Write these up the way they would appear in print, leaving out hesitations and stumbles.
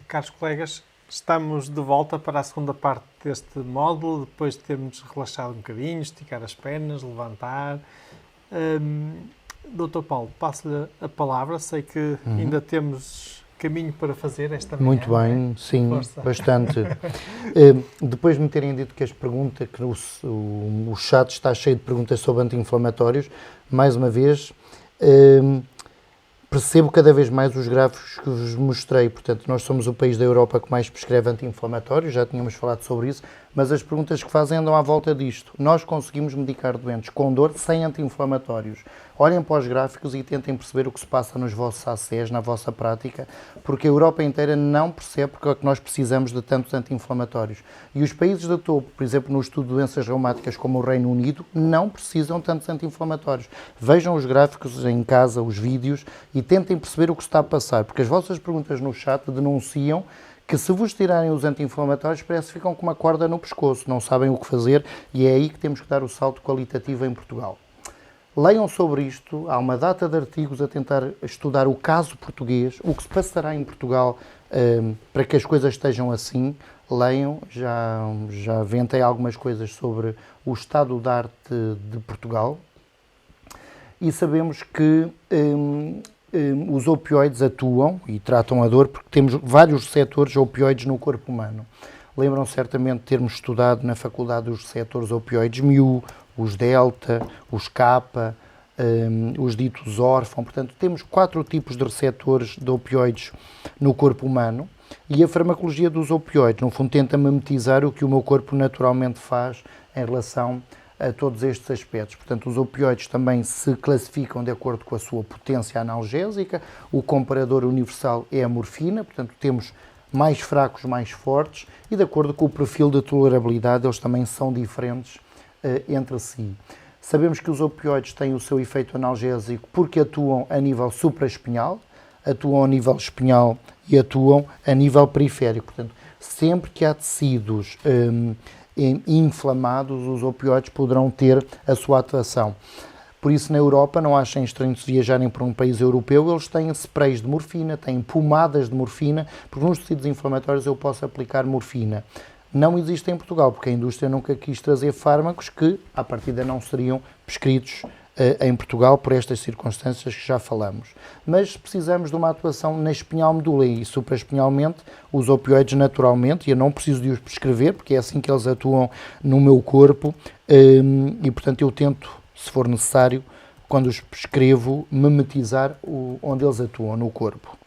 Caros colegas, estamos de volta para a segunda parte deste módulo, depois de termos relaxado um bocadinho, esticar as pernas, levantar. Doutor Paulo, passo-lhe a palavra, sei que ainda temos caminho para fazer esta manhã. Muito bem, né? sim, Força. bastante. Depois de me terem dito que as perguntas, que o chat está cheio de perguntas sobre anti-inflamatórios, mais uma vez, percebo cada vez mais os gráficos que vos mostrei. Portanto, nós somos o país da Europa que mais prescreve anti-inflamatórios, já tínhamos falado sobre isso, mas as perguntas que fazem andam à volta disto. Nós conseguimos medicar doentes com dor sem anti-inflamatórios. Olhem para os gráficos e tentem perceber o que se passa nos vossos ACs, na vossa prática, porque a Europa inteira não percebe porque é que nós precisamos de tantos anti-inflamatórios. E os países de topo, por exemplo, no estudo de doenças reumáticas como o Reino Unido, não precisam de tantos anti-inflamatórios. Vejam os gráficos em casa, os vídeos, e tentem perceber o que se está a passar, porque as vossas perguntas no chat denunciam que se vos tirarem os anti-inflamatórios parece que ficam com uma corda no pescoço, não sabem o que fazer, e é aí que temos que dar o salto qualitativo em Portugal. Leiam sobre isto, há uma data de artigos a tentar estudar o caso português, o que se passará em Portugal para que as coisas estejam assim. Leiam, já aventei algumas coisas sobre o estado da arte de Portugal e sabemos que os opioides atuam e tratam a dor porque temos vários receptores opioides no corpo humano. Lembram certamente de termos estudado na faculdade os receptores opioides mu, os delta, os kappa, os ditos órfão. Portanto, temos 4 tipos de receptores de opioides no corpo humano e a farmacologia dos opioides, no fundo, tenta mimetizar o que o meu corpo naturalmente faz em relação a todos estes aspectos. Portanto, os opioides também se classificam de acordo com a sua potência analgésica. O comparador universal é a morfina, portanto, temos mais fracos, mais fortes, e de acordo com o perfil de tolerabilidade, eles também são diferentes entre si. Sabemos que os opioides têm o seu efeito analgésico porque atuam a nível supraespinhal, atuam a nível espinhal e atuam a nível periférico. Portanto, sempre que há tecidos inflamados, os opioides poderão ter a sua atuação. Por isso, na Europa, não achem estranho se viajarem para um país europeu, eles têm sprays de morfina, têm pomadas de morfina, porque nos tecidos inflamatórios eu posso aplicar morfina. Não existe em Portugal, porque a indústria nunca quis trazer fármacos que, à partida, não seriam prescritos em Portugal por estas circunstâncias que já falamos. Mas precisamos de uma atuação na espinhal medula e supraespinhalmente os opioides naturalmente, e eu não preciso de os prescrever, porque é assim que eles atuam no meu corpo, e portanto eu tento, se for necessário, quando os prescrevo, mimetizar onde eles atuam no corpo.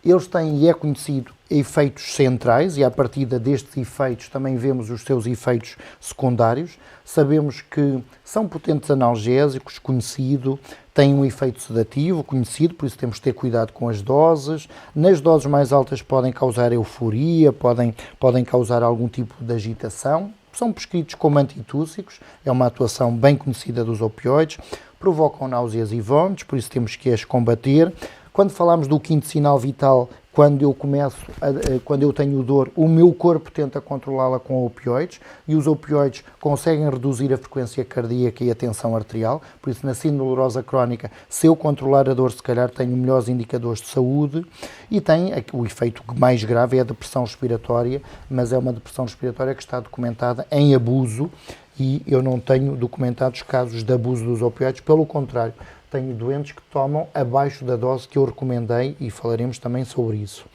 Eles têm, e é conhecido, efeitos centrais, e à partida destes efeitos também vemos os seus efeitos secundários. Sabemos que são potentes analgésicos, conhecido, têm um efeito sedativo, conhecido, por isso temos de ter cuidado com as doses. Nas doses mais altas podem causar euforia, podem causar algum tipo de agitação. São prescritos como antitússicos, é uma atuação bem conhecida dos opioides, provocam náuseas e vômitos, por isso temos que as combater. Quando falamos do quinto sinal vital, quando eu tenho dor, o meu corpo tenta controlá-la com opioides e os opioides conseguem reduzir a frequência cardíaca e a tensão arterial. Por isso, na síndrome dolorosa crónica, se eu controlar a dor, se calhar tenho melhores indicadores de saúde. E tem o efeito mais grave é a depressão respiratória, mas é uma depressão respiratória que está documentada em abuso e eu não tenho documentados casos de abuso dos opioides, pelo contrário. Tenho doentes que tomam abaixo da dose que eu recomendei e falaremos também sobre isso.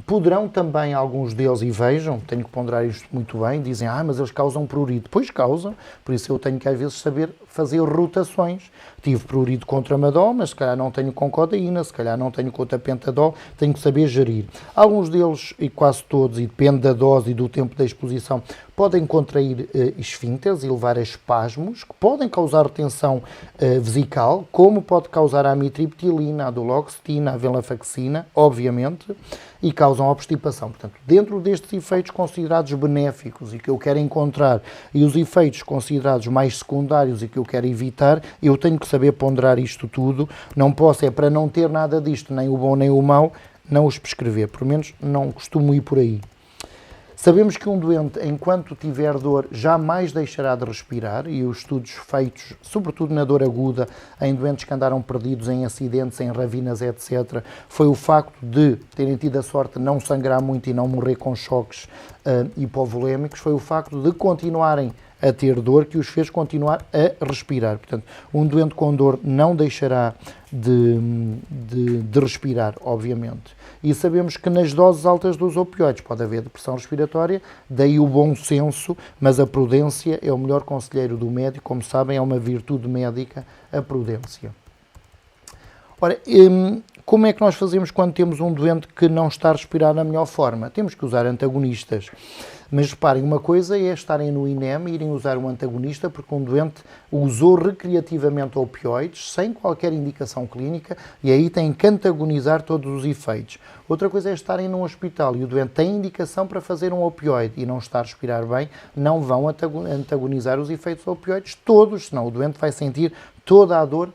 Poderão também alguns deles, e vejam, tenho que ponderar isto muito bem, dizem, mas eles causam prurido. Pois causam, por isso eu tenho que às vezes saber fazer rotações. Tive prurido com tramadol, mas se calhar não tenho com codeína, se calhar não tenho com tapentadol, tenho que saber gerir. Alguns deles, e quase todos, e depende da dose e do tempo da exposição, podem contrair esfíncteres e levar a espasmos, que podem causar retenção vesical, como pode causar a amitriptilina, a duloxetina, a venlafaxina, obviamente, e causam obstipação. Portanto, dentro destes efeitos considerados benéficos e que eu quero encontrar, e os efeitos considerados mais secundários e que eu quero evitar, eu tenho que saber ponderar isto tudo. Não posso, para não ter nada disto, nem o bom nem o mau, não os prescrever. Pelo menos não costumo ir por aí. Sabemos que um doente, enquanto tiver dor, jamais deixará de respirar, e os estudos feitos, sobretudo na dor aguda, em doentes que andaram perdidos em acidentes, em ravinas, etc., foi o facto de terem tido a sorte de não sangrar muito e não morrer com choques hipovolémicos, foi o facto de continuarem a ter dor que os fez continuar a respirar. Portanto, um doente com dor não deixará de respirar, obviamente. E sabemos que nas doses altas dos opioides pode haver depressão respiratória, daí o bom senso, mas a prudência é o melhor conselheiro do médico. Como sabem, é uma virtude médica a prudência. Ora, como é que nós fazemos quando temos um doente que não está a respirar na melhor forma? Temos que usar antagonistas. Mas reparem, uma coisa é estarem no INEM e irem usar um antagonista porque um doente usou recreativamente opioides sem qualquer indicação clínica e aí têm que antagonizar todos os efeitos. Outra coisa é estarem num hospital e o doente tem indicação para fazer um opioide e não está a respirar bem, não vão antagonizar os efeitos opioides todos, senão o doente vai sentir toda a dor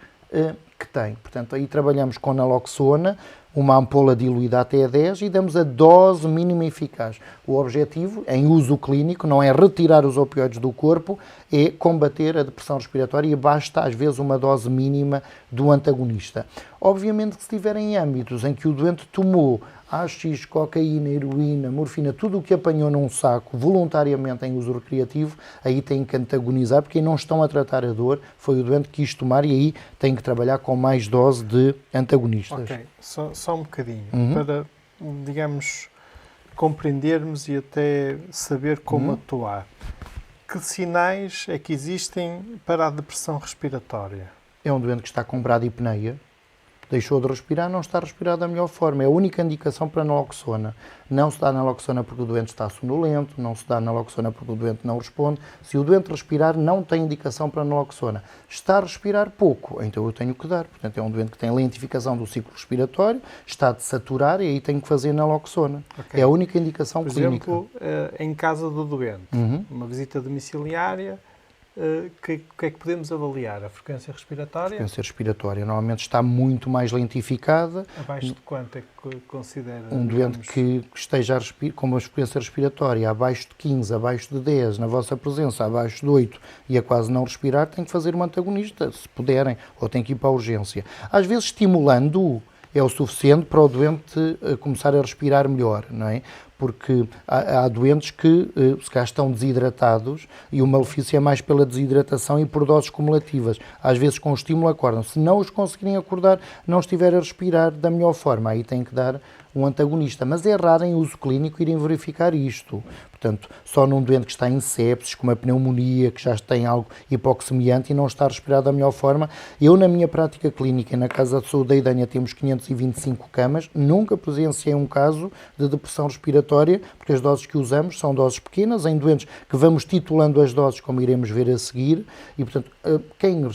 que tem. Portanto, aí trabalhamos com naloxona, uma ampola diluída até a 10 e damos a dose mínima eficaz. O objetivo, em uso clínico, não é retirar os opioides do corpo, é combater a depressão respiratória e basta, às vezes, uma dose mínima do antagonista. Obviamente que se estiverem em âmbitos em que o doente tomou AX, cocaína, heroína, morfina, tudo o que apanhou num saco voluntariamente em uso recreativo, aí tem que antagonizar, porque aí não estão a tratar a dor, foi o doente que quis tomar e aí tem que trabalhar com mais dose de antagonistas. Ok, só um bocadinho, para, digamos, compreendermos e até saber como atuar. Que sinais é que existem para a depressão respiratória? É um doente que está com bradipneia, deixou de respirar, não está a respirar da melhor forma. É a única indicação para naloxona. Não se dá naloxona porque o doente está sonolento, não se dá naloxona porque o doente não responde. Se o doente respirar, não tem indicação para naloxona. Está a respirar pouco, então eu tenho que dar. Portanto, é um doente que tem lentificação do ciclo respiratório, está de saturar e aí tenho que fazer naloxona. Okay. É a única indicação clínica. Por exemplo, em casa do doente, uma visita domiciliária, o que é que podemos avaliar? A frequência respiratória? A frequência respiratória normalmente está muito mais lentificada. Abaixo de quanto é que considera? Um doente que esteja com uma frequência respiratória abaixo de 15, abaixo de 10, na vossa presença, abaixo de 8 e a quase não respirar, tem que fazer um antagonista, se puderem, ou tem que ir para a urgência. Às vezes, estimulando-o é o suficiente para o doente começar a respirar melhor, não é? Porque há doentes que se calhar estão desidratados e o malefício é mais pela desidratação e por doses cumulativas. Às vezes com o estímulo acordam. Se não os conseguirem acordar, não estiver a respirar da melhor forma, aí tem que dar um antagonista. Mas é raro em uso clínico irem verificar isto. Portanto, só num doente que está em sepsis, com uma pneumonia, que já tem algo hipoxemiante e não está a respirar da melhor forma. Eu, na minha prática clínica, na Casa de Saúde da Idanha, temos 525 camas, nunca presenciei um caso de depressão respiratória, porque as doses que usamos são doses pequenas, em doentes que vamos titulando as doses, como iremos ver a seguir, e, portanto, quem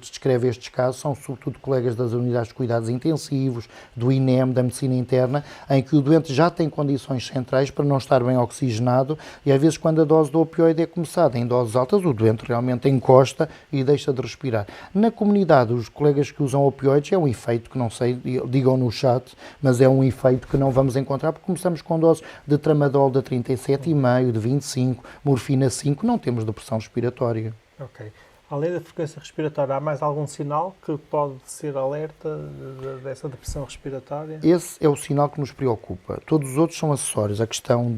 descreve estes casos são, sobretudo, colegas das unidades de cuidados intensivos, do INEM, da medicina interna, em que o doente já tem condições centrais para não estar bem oxigenado e às vezes quando a dose do opioide é começada em doses altas, o doente realmente encosta e deixa de respirar. Na comunidade, os colegas que usam opioides é um efeito que não sei, digam no chat, mas é um efeito que não vamos encontrar porque começamos com doses de tramadol de 37,5, de 25, morfina 5, não temos depressão respiratória. Ok. Além da frequência respiratória, há mais algum sinal que pode ser alerta dessa depressão respiratória? Esse é o sinal que nos preocupa. Todos os outros são acessórios. A questão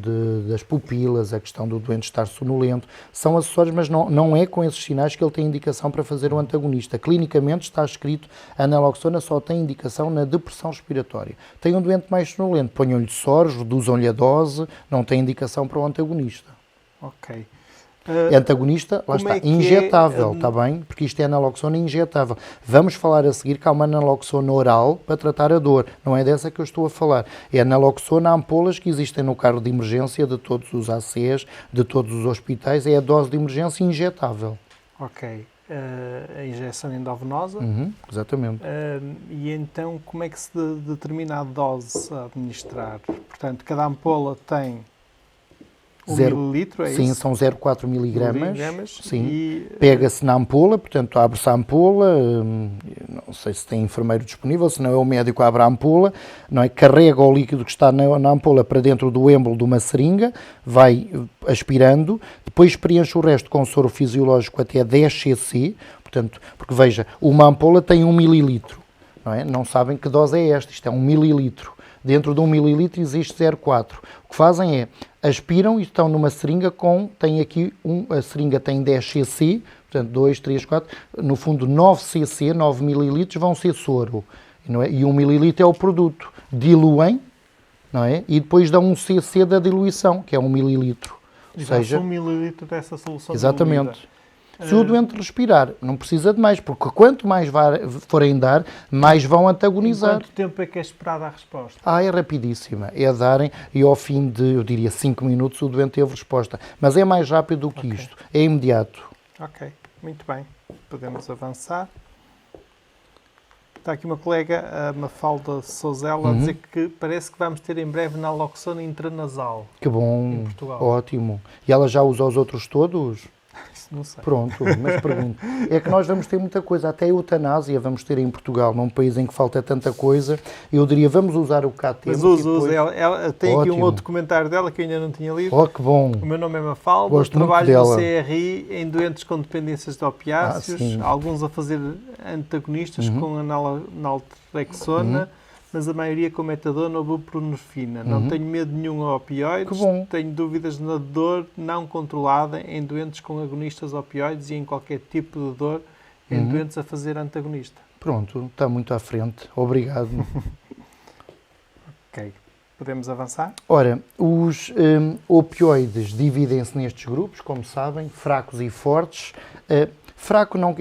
das pupilas, a questão do doente estar sonolento, são acessórios, mas não é com esses sinais que ele tem indicação para fazer o antagonista. Clinicamente está escrito a naloxona só tem indicação na depressão respiratória. Tem um doente mais sonolento, ponham-lhe soros, reduzam-lhe a dose, não tem indicação para o antagonista. Ok. Antagonista, lá está, injetável, está bem? Porque isto é naloxona injetável. Vamos falar a seguir que há uma naloxona oral para tratar a dor. Não é dessa que eu estou a falar. É a naloxona ampolas que existem no carro de emergência de todos os ACs, de todos os hospitais. É a dose de emergência injetável. Ok. A injeção endovenosa. Exatamente. E então, como é que se determina a dose a administrar? Portanto, cada ampola tem mililitro, é sim, isso? são 0,4 miligramas. Sim. E, pega-se na ampola, portanto abre-se a ampola, não sei se tem enfermeiro disponível, se não é o médico, abre a ampola, não é? Carrega o líquido que está na ampola para dentro do êmbolo de uma seringa, vai aspirando, depois preenche o resto com soro fisiológico até 10 cc, portanto, porque veja, uma ampola tem 1 mililitro, não é? Não sabem que dose é esta, isto é 1 mililitro. Dentro de 1 mililitro existe 0,4. O que fazem é, aspiram e estão numa seringa tem aqui, a seringa tem 10 cc, portanto 2, 3, 4, no fundo 9 cc, 9 mililitros vão ser soro, não é? E 1 mililitro é o produto. Diluem, não é? E depois dão 1 cc da diluição, que é 1 mililitro. Ou seja, 1 mililitro dessa solução exatamente. diluída. Se o doente respirar, não precisa de mais, porque quanto mais forem dar, mais vão antagonizar. Quanto tempo é que é esperada a resposta? É rapidíssima. É darem e ao fim de, eu diria, 5 minutos o doente teve resposta. Mas é mais rápido do que isto. É imediato. Ok, muito bem. Podemos avançar. Está aqui uma colega, a Mafalda Souzela, a dizer que parece que vamos ter em breve naloxona intranasal. Que bom, em Portugal. Ótimo. E ela já usa os outros todos? Isso não sei. Pronto, mas pergunto. É que nós vamos ter muita coisa, até a eutanásia vamos ter em Portugal, num país em que falta tanta coisa. Eu diria, vamos usar o cá Mas usa. Ela tem aqui um outro comentário dela que eu ainda não tinha lido. Oh, que bom. O meu nome é Mafalda, Gosto trabalho muito no dela. CRI em doentes com dependências de opiáceos, alguns a fazer antagonistas com a naltrexona, mas a maioria com metadona ou buprenorfina. Não tenho medo nenhum a opioides, tenho dúvidas na dor não controlada em doentes com agonistas opioides e em qualquer tipo de dor em doentes a fazer antagonista. Pronto, está muito à frente. Obrigado. Ok, podemos avançar? Ora, os opioides dividem-se nestes grupos, como sabem, fracos e fortes. Fraco não,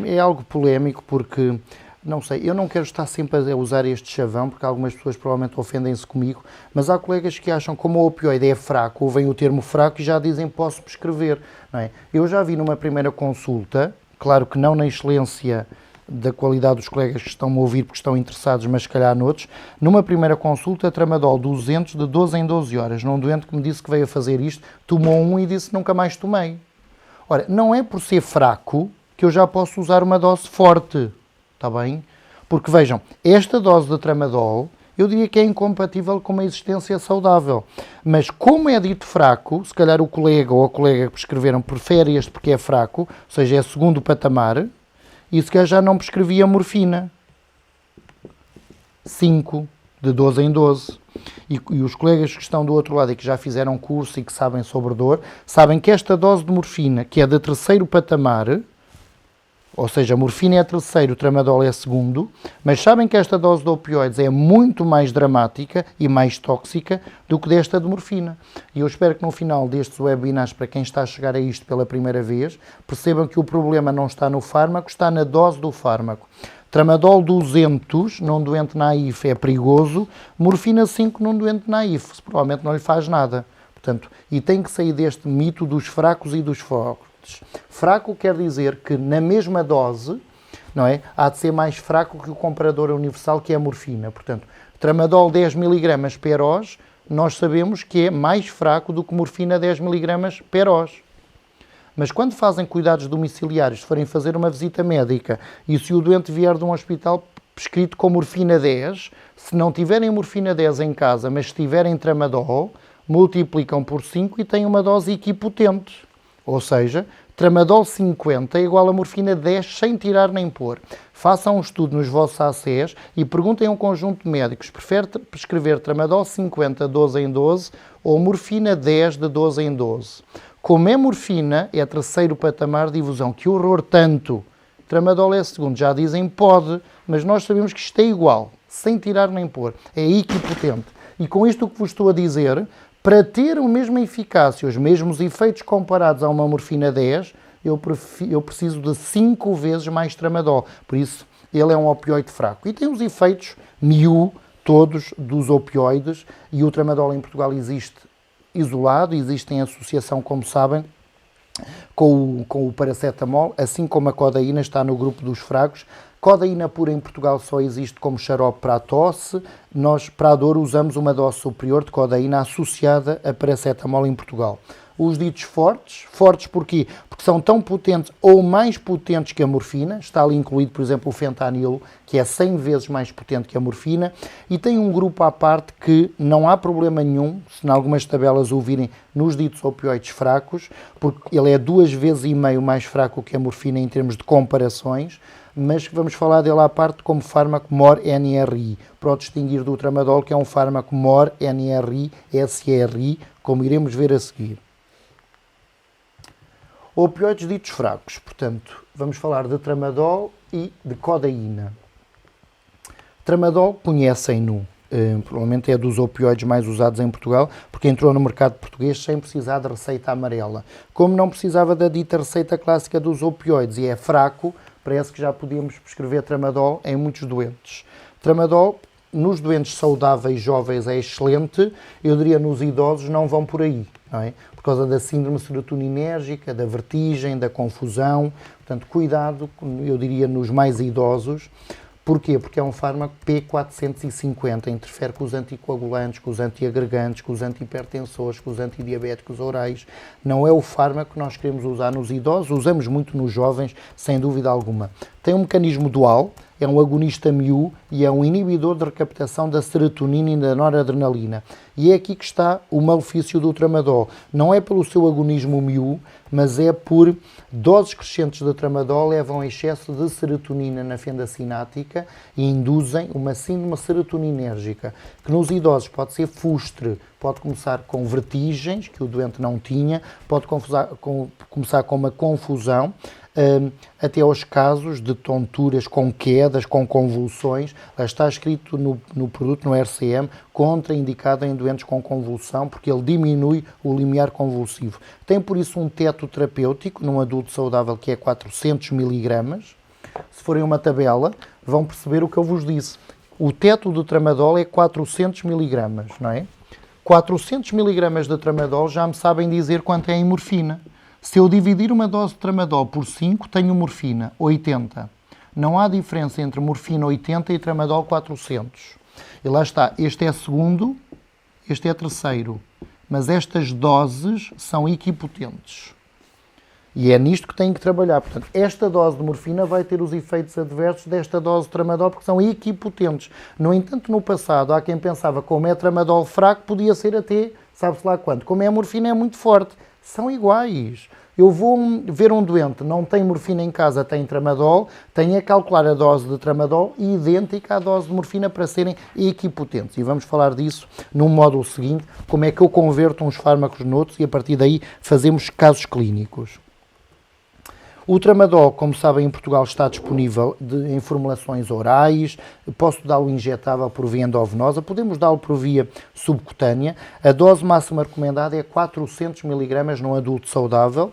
é algo polémico porque... Não sei, eu não quero estar sempre a usar este chavão, porque algumas pessoas provavelmente ofendem-se comigo, mas há colegas que acham que como o opioide é fraco, ouvem o termo fraco e já dizem posso prescrever, não é? Eu já vi numa primeira consulta, claro que não na excelência da qualidade dos colegas que estão-me a ouvir porque estão interessados, mas se calhar noutros, numa primeira consulta, tramadol 200 de 12 em 12 horas, num doente que me disse que veio a fazer isto, tomou um e disse nunca mais tomei. Ora, não é por ser fraco que eu já posso usar uma dose forte. Está bem? Porque vejam, esta dose de tramadol, eu diria que é incompatível com uma existência saudável. Mas como é dito fraco, se calhar o colega ou a colega que prescreveram prefere este porque é fraco, ou seja, é segundo patamar, e se calhar já não prescrevia morfina. 5 de 12 em 12. E os colegas que estão do outro lado e que já fizeram curso e que sabem sobre dor, sabem que esta dose de morfina, que é de terceiro patamar, ou seja, a morfina é terceiro, o tramadol é segundo, mas sabem que esta dose de opioides é muito mais dramática e mais tóxica do que desta de morfina. E eu espero que no final destes webinars, para quem está a chegar a isto pela primeira vez, percebam que o problema não está no fármaco, está na dose do fármaco. Tramadol 200 num doente naif é perigoso, morfina 5 num doente naif, provavelmente não lhe faz nada. Portanto, e tem que sair deste mito dos fracos e dos fortes. Fraco quer dizer que na mesma dose, não é, há de ser mais fraco que o comparador universal, que é a morfina. Portanto, tramadol 10 mg per hoje, nós sabemos que é mais fraco do que morfina 10 mg per hoje. Mas quando fazem cuidados domiciliários, se forem fazer uma visita médica e se o doente vier de um hospital prescrito com morfina 10, se não tiverem morfina 10 em casa, mas se tiverem tramadol, multiplicam por 5 e têm uma dose equipotente. Ou seja, tramadol 50 é igual a morfina 10 sem tirar nem pôr. Façam um estudo nos vossos ACs e perguntem a um conjunto de médicos, prefere prescrever tramadol 50 12 em 12 ou morfina 10 de 12 em 12. Como é morfina, é terceiro patamar de difusão. Que horror tanto! Tramadol é segundo, já dizem pode, mas nós sabemos que isto é igual, sem tirar nem pôr. É equipotente. E com isto o que vos estou a dizer, para ter a mesma eficácia, os mesmos efeitos comparados a uma morfina 10, eu preciso de 5 vezes mais tramadol. Por isso, ele é um opioide fraco. E tem os efeitos todos dos opioides, e o tramadol em Portugal existe isolado, existe em associação, como sabem, com o paracetamol, assim como a codeína está no grupo dos fracos, Codeína pura em Portugal só existe como xarope para a tosse. Nós, para a dor, usamos uma dose superior de codeína associada a paracetamol em Portugal. Os ditos fortes, fortes porquê? Porque são tão potentes ou mais potentes que a morfina, está ali incluído, por exemplo, o fentanilo, que é 100 vezes mais potente que a morfina, e tem um grupo à parte que não há problema nenhum, se em algumas tabelas o virem, nos ditos opioides fracos, porque ele é 2,5 vezes mais fraco que a morfina em termos de comparações, mas vamos falar dele à parte como fármaco MOR-NRI, para o distinguir do tramadol, que é um fármaco MOR-NRI-SRI, como iremos ver a seguir. Opioides ditos fracos, portanto, vamos falar de tramadol e de codeína. Tramadol, conhecem-no, provavelmente é dos opioides mais usados em Portugal, porque entrou no mercado português sem precisar de receita amarela. Como não precisava da dita receita clássica dos opioides e é fraco, parece que já podíamos prescrever tramadol em muitos doentes. Tramadol, nos doentes saudáveis jovens, é excelente, eu diria nos idosos não vão por aí, não é? Por causa da síndrome serotoninérgica, da vertigem, da confusão. Portanto, cuidado, eu diria, nos mais idosos. Porquê? Porque é um fármaco P450, interfere com os anticoagulantes, com os antiagregantes, com os antihipertensores, com os antidiabéticos orais. Não é o fármaco que nós queremos usar nos idosos, usamos muito nos jovens, sem dúvida alguma. Tem um mecanismo dual, é um agonista mu e é um inibidor de recaptação da serotonina e da noradrenalina. E é aqui que está o malefício do tramadol. Não é pelo seu agonismo mu, mas é por doses crescentes de tramadol levam a excesso de serotonina na fenda sináptica e induzem uma síndrome serotoninérgica, que nos idosos pode ser fustre, pode começar com vertigens, que o doente não tinha, pode começar com uma confusão, até aos casos de tonturas com quedas, com convulsões. Está escrito no produto, no RCM, contraindicado em doentes com convulsão, porque ele diminui o limiar convulsivo. Tem, por isso, um teto terapêutico num adulto saudável que é 400 mg. Se forem uma tabela, vão perceber o que eu vos disse. O teto do tramadol é 400 mg, não é? 400 mg de tramadol já me sabem dizer quanto é em morfina. Se eu dividir uma dose de tramadol por 5, tenho morfina, 80. Não há diferença entre morfina 80 e tramadol 400. E lá está, este é segundo, este é terceiro. Mas estas doses são equipotentes. E é nisto que tem que trabalhar. Portanto, esta dose de morfina vai ter os efeitos adversos desta dose de tramadol, porque são equipotentes. No entanto, no passado, há quem pensava que como é tramadol fraco, podia ser até, sabe-se lá quanto. Como é a morfina é muito forte. São iguais. Eu vou ver um doente, não tem morfina em casa, tem tramadol, tenho a calcular a dose de tramadol idêntica à dose de morfina para serem equipotentes. E vamos falar disso no módulo seguinte, como é que eu converto uns fármacos noutros e a partir daí fazemos casos clínicos. O tramadol, como sabem, em Portugal está disponível em formulações orais, posso dá-lo injetável por via endovenosa, podemos dá-lo por via subcutânea. A dose máxima recomendada é 400 mg num adulto saudável.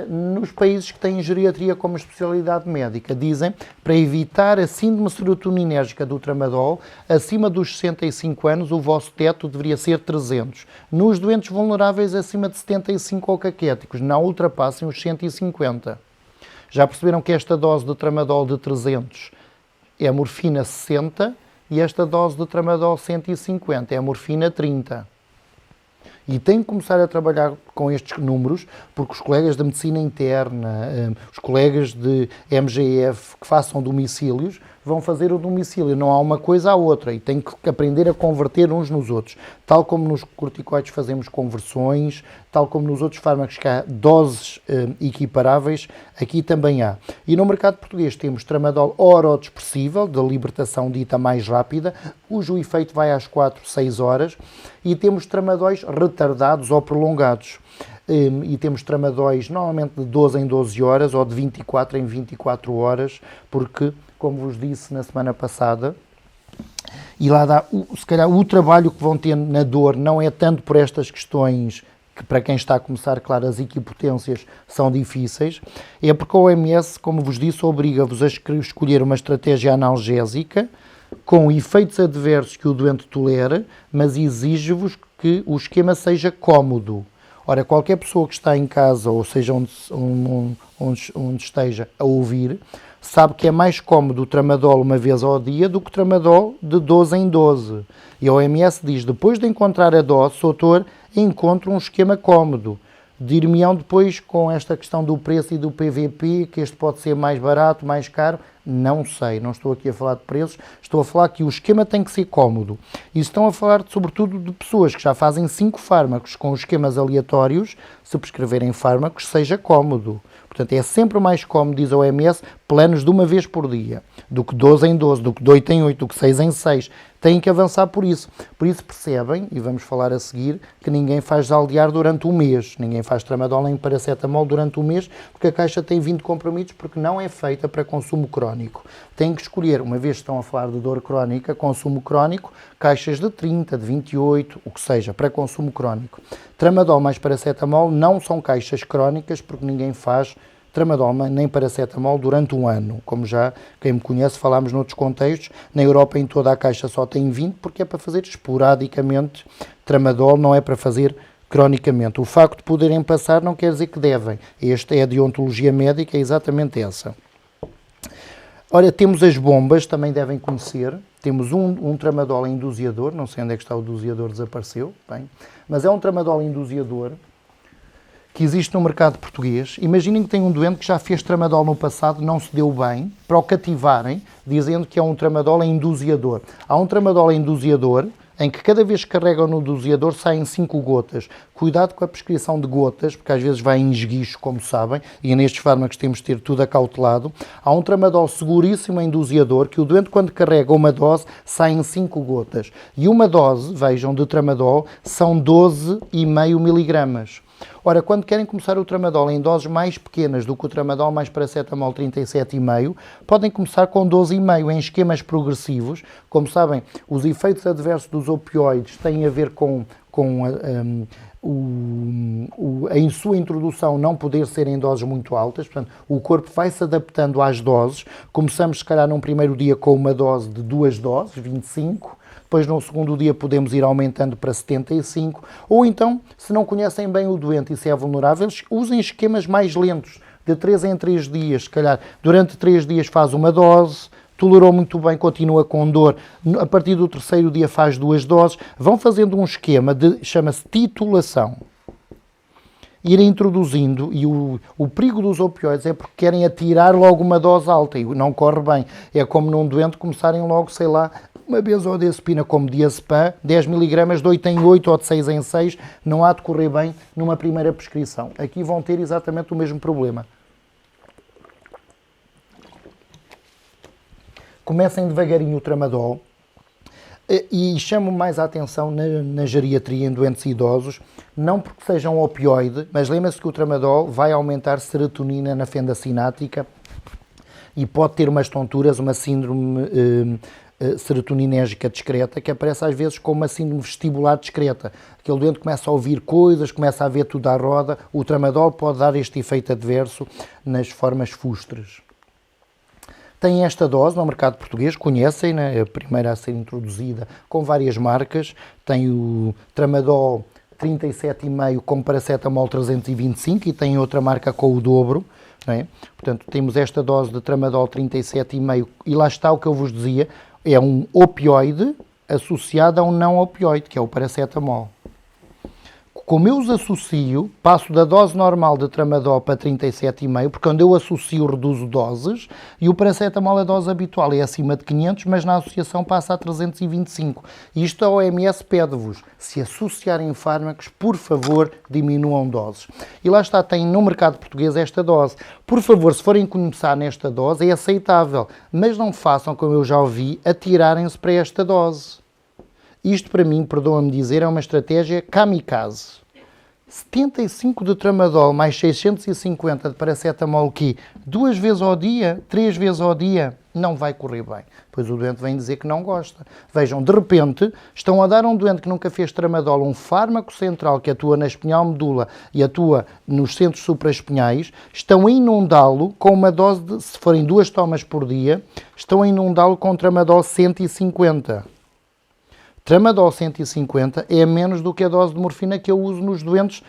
Nos países que têm geriatria como especialidade médica, dizem, para evitar a síndrome serotoninérgica do tramadol, acima dos 65 anos o vosso teto deveria ser 300. Nos doentes vulneráveis acima de 75 ou caquéticos, não ultrapassem os 150. Já perceberam que esta dose de tramadol de 300 é a morfina 60 e esta dose de tramadol 150 é a morfina 30. E tem que começar a trabalhar com estes números, porque os colegas da medicina interna, os colegas de MGF que façam domicílios, vão fazer o domicílio. Não há uma coisa à outra e tem que aprender a converter uns nos outros. Tal como nos corticoides fazemos conversões, tal como nos outros fármacos que há doses equiparáveis, aqui também há. E no mercado português temos tramadol orodepressível, de libertação dita mais rápida, cujo efeito vai às 4, 6 horas, e temos tramadóis retardados ou prolongados. E temos tramadóis normalmente de 12 em 12 horas ou de 24 em 24 horas, porque, como vos disse na semana passada, e lá dá, se calhar o trabalho que vão ter na dor não é tanto por estas questões, que para quem está a começar, claro, as equipotências são difíceis, é porque a OMS, como vos disse, obriga-vos a escolher uma estratégia analgésica com efeitos adversos que o doente tolera, mas exige-vos que o esquema seja cómodo. Ora, qualquer pessoa que está em casa, ou seja, onde esteja a ouvir, sabe que é mais cómodo o tramadol uma vez ao dia do que o tramadol de 12 em 12. E a OMS diz, depois de encontrar a dose, doutor, encontra um esquema cómodo. Dir-me-ão depois com esta questão do preço e do PVP, que este pode ser mais barato, mais caro. Não sei, não estou aqui a falar de preços, estou a falar que o esquema tem que ser cómodo. E estão a falar sobretudo de pessoas que já fazem 5 fármacos com esquemas aleatórios, se prescreverem fármacos, seja cómodo. Portanto, é sempre mais cómodo, diz a OMS, planos de uma vez por dia, do que 12 em 12, do que de 8 em 8, do que 6 em 6. Têm que avançar por isso. Por isso percebem, e vamos falar a seguir, que ninguém faz Zaldiar durante um mês. Ninguém faz tramadol nem paracetamol durante um mês, porque a caixa tem 20 comprimidos, porque não é feita para consumo crónico. Têm que escolher, uma vez que estão a falar de dor crónica, consumo crónico, caixas de 30, de 28, o que seja, para consumo crónico. Tramadol mais paracetamol não são caixas crónicas, porque ninguém faz tramadol nem paracetamol durante um ano. Como já quem me conhece, falámos noutros contextos, na Europa em toda a caixa só tem 20, porque é para fazer esporadicamente tramadol, não é para fazer cronicamente. O facto de poderem passar não quer dizer que devem. Esta é a deontologia médica, é exatamente essa. Ora, temos as bombas, também devem conhecer. Temos um tramadol induziador, não sei onde é que está o doseador, desapareceu, bem, mas é um tramadol induziador que existe no mercado português. Imaginem que tem um doente que já fez tramadol no passado, não se deu bem, para o cativarem, dizendo que é um tramadol induziador. Há um tramadol induziador em que cada vez que carregam no doseador saem 5 gotas. Cuidado com a prescrição de gotas, porque às vezes vai em esguicho, como sabem, e nestes fármacos temos de ter tudo acautelado. Há um tramadol seguríssimo em doseador, que o doente quando carrega uma dose, saem 5 gotas. E uma dose, vejam, de tramadol, são 12,5 miligramas. Ora, quando querem começar o tramadol em doses mais pequenas do que o tramadol mais paracetamol 37,5, podem começar com 12,5 em esquemas progressivos. Como sabem, os efeitos adversos dos opioides têm a ver com em sua introdução não poder ser em doses muito altas, portanto, o corpo vai se adaptando às doses. Começamos, se calhar, num primeiro dia com uma dose de 2 doses, 25, depois no segundo dia podemos ir aumentando para 75, ou então, se não conhecem bem o doente e se é vulnerável, usem esquemas mais lentos, de 3 em 3 dias, se calhar, durante 3 dias faz uma dose, tolerou muito bem, continua com dor, a partir do terceiro dia faz 2 doses, vão fazendo um esquema de, chama-se titulação. Ir introduzindo, e o perigo dos opioides é porque querem atirar logo uma dose alta e não corre bem. É como num doente começarem logo, sei lá, uma benzodiazepina como diazepam, 10 mg de 8 em 8 ou de 6 em 6, não há de correr bem numa primeira prescrição. Aqui vão ter exatamente o mesmo problema. Comecem devagarinho o tramadol e chamo mais a atenção na geriatria em doentes idosos, não porque seja um opioide, mas lembre-se que o tramadol vai aumentar serotonina na fenda sináptica e pode ter umas tonturas, uma síndrome serotoninérgica discreta, que aparece às vezes como uma síndrome vestibular discreta. Aquele doente começa a ouvir coisas, começa a ver tudo à roda. O tramadol pode dar este efeito adverso nas formas fustres. Tem esta dose no mercado português, conhecem, né? A primeira a ser introduzida com várias marcas. Tem o tramadol 37,5 com paracetamol 325 e tem outra marca com o dobro. Não é? Portanto, temos esta dose de tramadol 37,5 e lá está o que eu vos dizia, é um opioide associado a um não opioide, que é o paracetamol. Como eu os associo, passo da dose normal de tramadol para 37,5, porque quando eu associo reduzo doses, e o paracetamol a dose habitual é acima de 500, mas na associação passa a 325. Isto a OMS pede-vos, se associarem fármacos, por favor, diminuam doses. E lá está, tem no mercado português esta dose. Por favor, se forem começar nesta dose, é aceitável, mas não façam, como eu já ouvi, atirarem-se para esta dose. Isto, para mim, perdoa-me dizer, é uma estratégia kamikaze. 75 de tramadol mais 650 de paracetamol que 2 vezes ao dia, 3 vezes ao dia, não vai correr bem. Pois o doente vem dizer que não gosta. Vejam, de repente, estão a dar a um doente que nunca fez tramadol um fármaco central que atua na espinhal medula e atua nos centros supraespinhais, estão a inundá-lo com uma dose de, se forem 2 tomas por dia, estão a inundá-lo com tramadol 150. Tramadol 150 é menos do que a dose de morfina que eu uso nos doentes,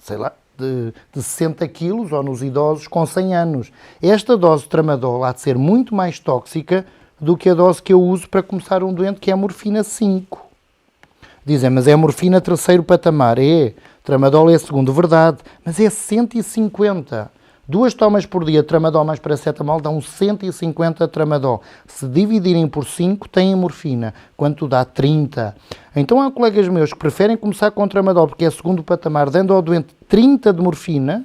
sei lá, de 60 quilos, ou nos idosos com 100 anos. Esta dose de tramadol há de ser muito mais tóxica do que a dose que eu uso para começar um doente, que é a morfina 5. Dizem, mas é a morfina terceiro patamar. É, tramadol é segundo, verdade, mas é 150. 2 tomas por dia de tramadol mais paracetamol dão 150 tramadol. Se dividirem por 5, têm morfina, quanto dá 30. Então há colegas meus que preferem começar com tramadol, porque é segundo patamar, dando ao doente 30 de morfina,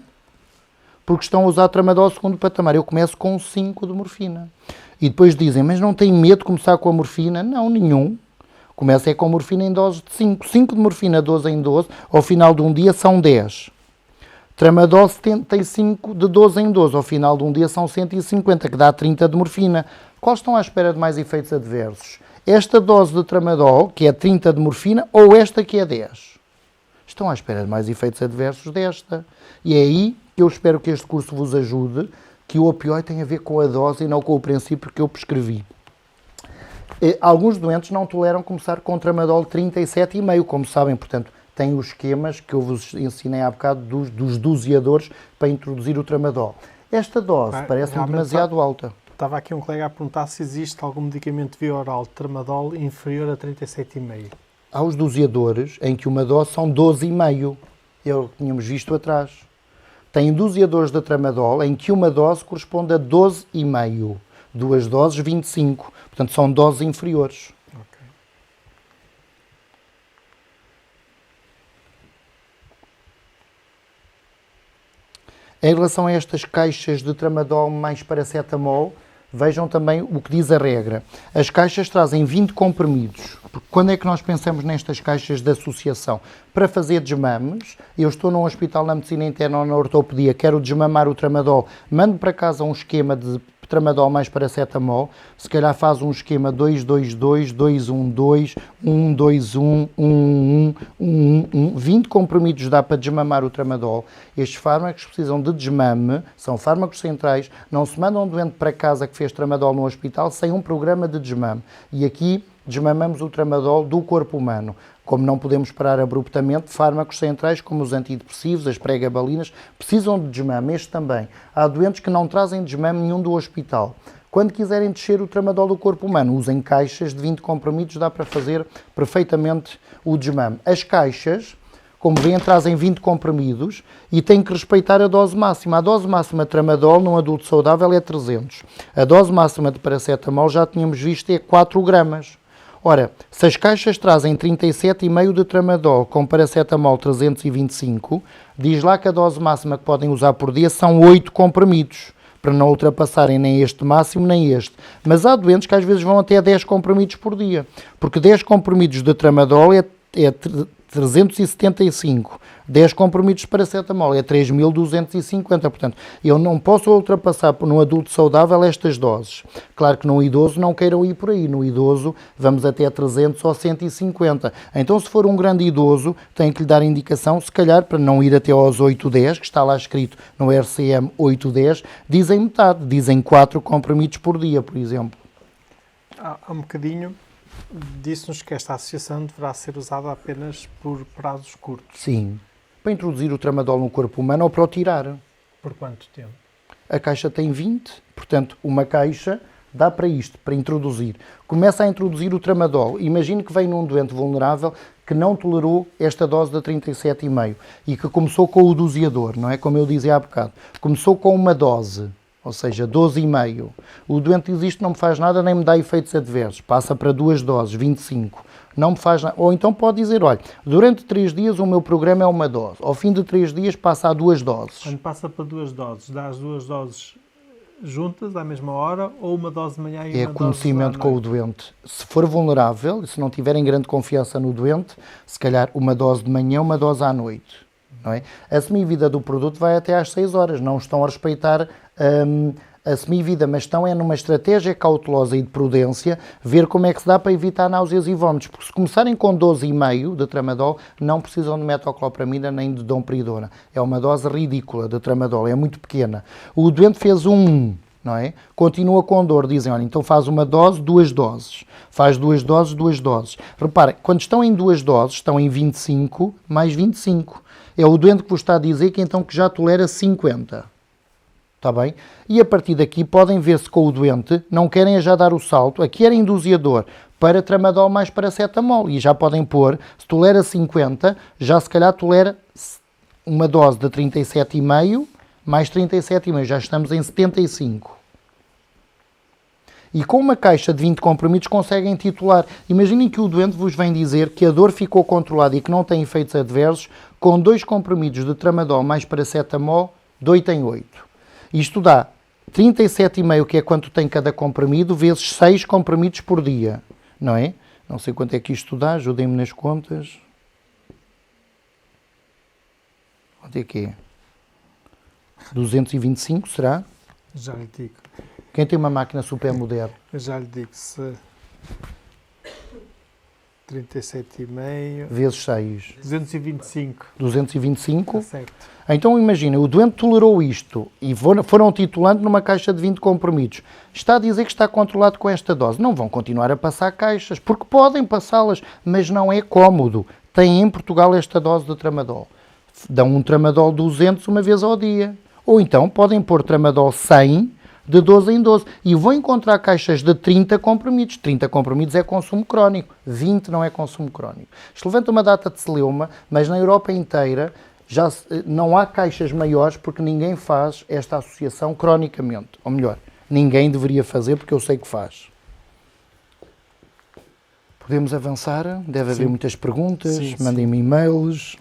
porque estão a usar tramadol segundo patamar. Eu começo com 5 de morfina. E depois dizem, mas não tem medo de começar com a morfina? Não, nenhum. Começa com morfina em doses de 5. 5 de morfina, 12 em 12, ao final de um dia são 10. Tramadol 75 de 12 em 12, ao final de um dia são 150, que dá 30 de morfina. Quais estão à espera de mais efeitos adversos? Esta dose de tramadol, que é 30 de morfina, ou esta que é 10? Estão à espera de mais efeitos adversos desta. E é aí que eu espero que este curso vos ajude, que o opioide tem a ver com a dose e não com o princípio que eu prescrevi. Alguns doentes não toleram começar com tramadol 37,5, como sabem, portanto, tem os esquemas que eu vos ensinei há bocado dos doseadores para introduzir o tramadol. Esta dose parece-me demasiado alta. Estava aqui um colega a perguntar se existe algum medicamento via oral de tramadol inferior a 37,5. Há os doseadores em que uma dose são 12,5. Eu tínhamos visto atrás. Tem doseadores de tramadol em que uma dose corresponde a 12,5. 2 doses, 25. Portanto, são doses inferiores. Em relação a estas caixas de tramadol mais paracetamol, vejam também o que diz a regra. As caixas trazem 20 comprimidos. Porque quando é que nós pensamos nestas caixas de associação? Para fazer desmames, eu estou num hospital na medicina interna ou na ortopedia, quero desmamar o tramadol, mando para casa um esquema de tramadol mais paracetamol, se calhar faz um esquema 2-2-2, 2-1-2, 1-2-1, 1-1, 1-1, 20 comprimidos dá para desmamar o tramadol. Estes fármacos precisam de desmame, são fármacos centrais, não se manda um doente para casa que fez tramadol no hospital sem um programa de desmame. E aqui desmamamos o tramadol do corpo humano. Como não podemos parar abruptamente, fármacos centrais como os antidepressivos, as pregabalinas, precisam de desmame, este também. Há doentes que não trazem desmame nenhum do hospital. Quando quiserem descer o tramadol do corpo humano, usem caixas de 20 comprimidos, dá para fazer perfeitamente o desmame. As caixas, como veem, trazem 20 comprimidos e têm que respeitar a dose máxima. A dose máxima de tramadol num adulto saudável é 300. A dose máxima de paracetamol, já tínhamos visto, é 4 gramas. Ora, se as caixas trazem 37,5 de tramadol com paracetamol 325, diz lá que a dose máxima que podem usar por dia são 8 comprimidos, para não ultrapassarem nem este máximo nem este. Mas há doentes que às vezes vão até 10 comprimidos por dia, porque 10 comprimidos de tramadol é 375. 10 comprimidos de paracetamol é 3.250. Portanto, eu não posso ultrapassar num adulto saudável estas doses. Claro que num idoso não queiram ir por aí. No idoso vamos até 300 ou 150. Então, se for um grande idoso, tem que lhe dar indicação, se calhar, para não ir até aos 8-10, que está lá escrito no RCM 8-10, dizem metade, dizem 4 comprimidos por dia, por exemplo. Há um bocadinho disse-nos que esta associação deverá ser usada apenas por prazos curtos. Sim. Para introduzir o tramadol no corpo humano ou para o tirar. Por quanto tempo? A caixa tem 20, portanto, uma caixa dá para isto, para introduzir. Começa a introduzir o tramadol. Imagine que vem num doente vulnerável que não tolerou esta dose de 37,5 e que começou com o doseador, não é? Como eu dizia há bocado. Começou com uma dose, ou seja, 12,5. O doente diz isto não me faz nada, nem me dá efeitos adversos. Passa para 2 doses, 25. Não me faz nada. Ou então pode dizer, olha, durante 3 dias o meu programa é uma dose. Ao fim de 3 dias passa a 2 doses. Quando passa para 2 doses, dá as 2 doses juntas à mesma hora ou uma dose de manhã e uma dose à noite? É conhecimento com o doente. Se for vulnerável, e se não tiverem grande confiança no doente, se calhar uma dose de manhã, uma dose à noite. Não é? A semivida do produto vai até às 6 horas. Não estão a respeitar a semivida, mas estão numa estratégia cautelosa e de prudência, ver como é que se dá para evitar náuseas e vómitos. Porque se começarem com 12,5 de tramadol, não precisam de metoclopramida nem de domperidona. É uma dose ridícula de tramadol, é muito pequena. O doente fez não é? Continua com dor, dizem, olha, então faz uma dose, 2 doses. Faz 2 doses, 2 doses. Reparem, quando estão em 2 doses, estão em 25 mais 25. É o doente que vos está a dizer que então que já tolera 50. Está bem? E a partir daqui podem ver se com o doente não querem já dar o salto. Aqui era induziador para tramadol mais paracetamol. E já podem pôr, se tolera 50, já se calhar tolera uma dose de 37,5 mais 37,5. Já estamos em 75. E com uma caixa de 20 comprimidos conseguem titular. Imaginem que o doente vos vem dizer que a dor ficou controlada e que não tem efeitos adversos com 2 comprimidos de tramadol mais paracetamol de 8 em 8. Isto dá 37,5, que é quanto tem cada comprimido, vezes 6 comprimidos por dia. Não é? Não sei quanto é que isto dá, ajudem-me nas contas. Quanto é que é? 225, será? Já lhe digo. Quem tem uma máquina super moderna? Eu já lhe digo se 37,5 Vezes 6. 225. 225. Está certo. Então imagina, o doente tolerou isto e foram titulando numa caixa de 20 comprimidos. Está a dizer que está controlado com esta dose. Não vão continuar a passar caixas, porque podem passá-las, mas não é cómodo. Têm em Portugal esta dose de tramadol. Dão um tramadol 200 uma vez ao dia. Ou então podem pôr tramadol 100 de 12 em 12. E vão encontrar caixas de 30 comprimidos. 30 comprimidos é consumo crónico. 20 não é consumo crónico. Isto levanta uma data de celeuma, mas na Europa inteira já não há caixas maiores porque ninguém faz esta associação cronicamente. Ou melhor, ninguém deveria fazer porque eu sei que faz. Podemos avançar? Deve haver muitas perguntas. Mandem-me e-mails.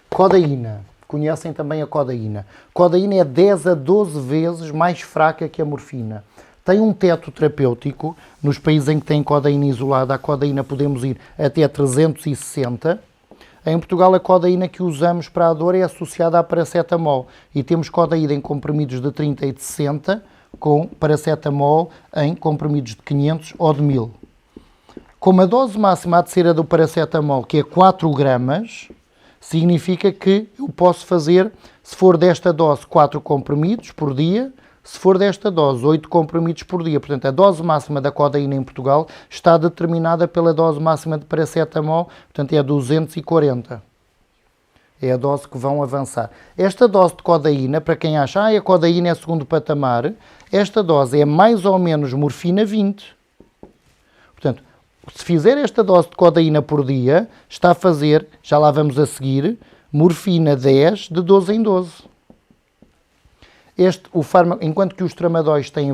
Codeína. Conhecem também a codeína. Codeína é 10 a 12 vezes mais fraca que a morfina. Tem um teto terapêutico. Nos países em que tem codeína isolada, a codeína podemos ir até 360. Em Portugal, a codeína que usamos para a dor é associada à paracetamol. E temos codeína em comprimidos de 30 e de 60, com paracetamol em comprimidos de 500 ou de 1000. Como a dose máxima há de ser a do paracetamol, que é 4 gramas, significa que eu posso fazer, se for desta dose, 4 comprimidos por dia, se for desta dose, 8 comprimidos por dia. Portanto, a dose máxima da codeína em Portugal está determinada pela dose máxima de paracetamol, portanto é 240. É a dose que vão avançar. Esta dose de codeína, para quem acha, a codeína é segundo patamar, esta dose é mais ou menos morfina 20. Portanto, se fizer esta dose de codeína por dia, está a fazer, já lá vamos a seguir, morfina 10 de 12 em 12. O fármaco, enquanto que os tramadóis têm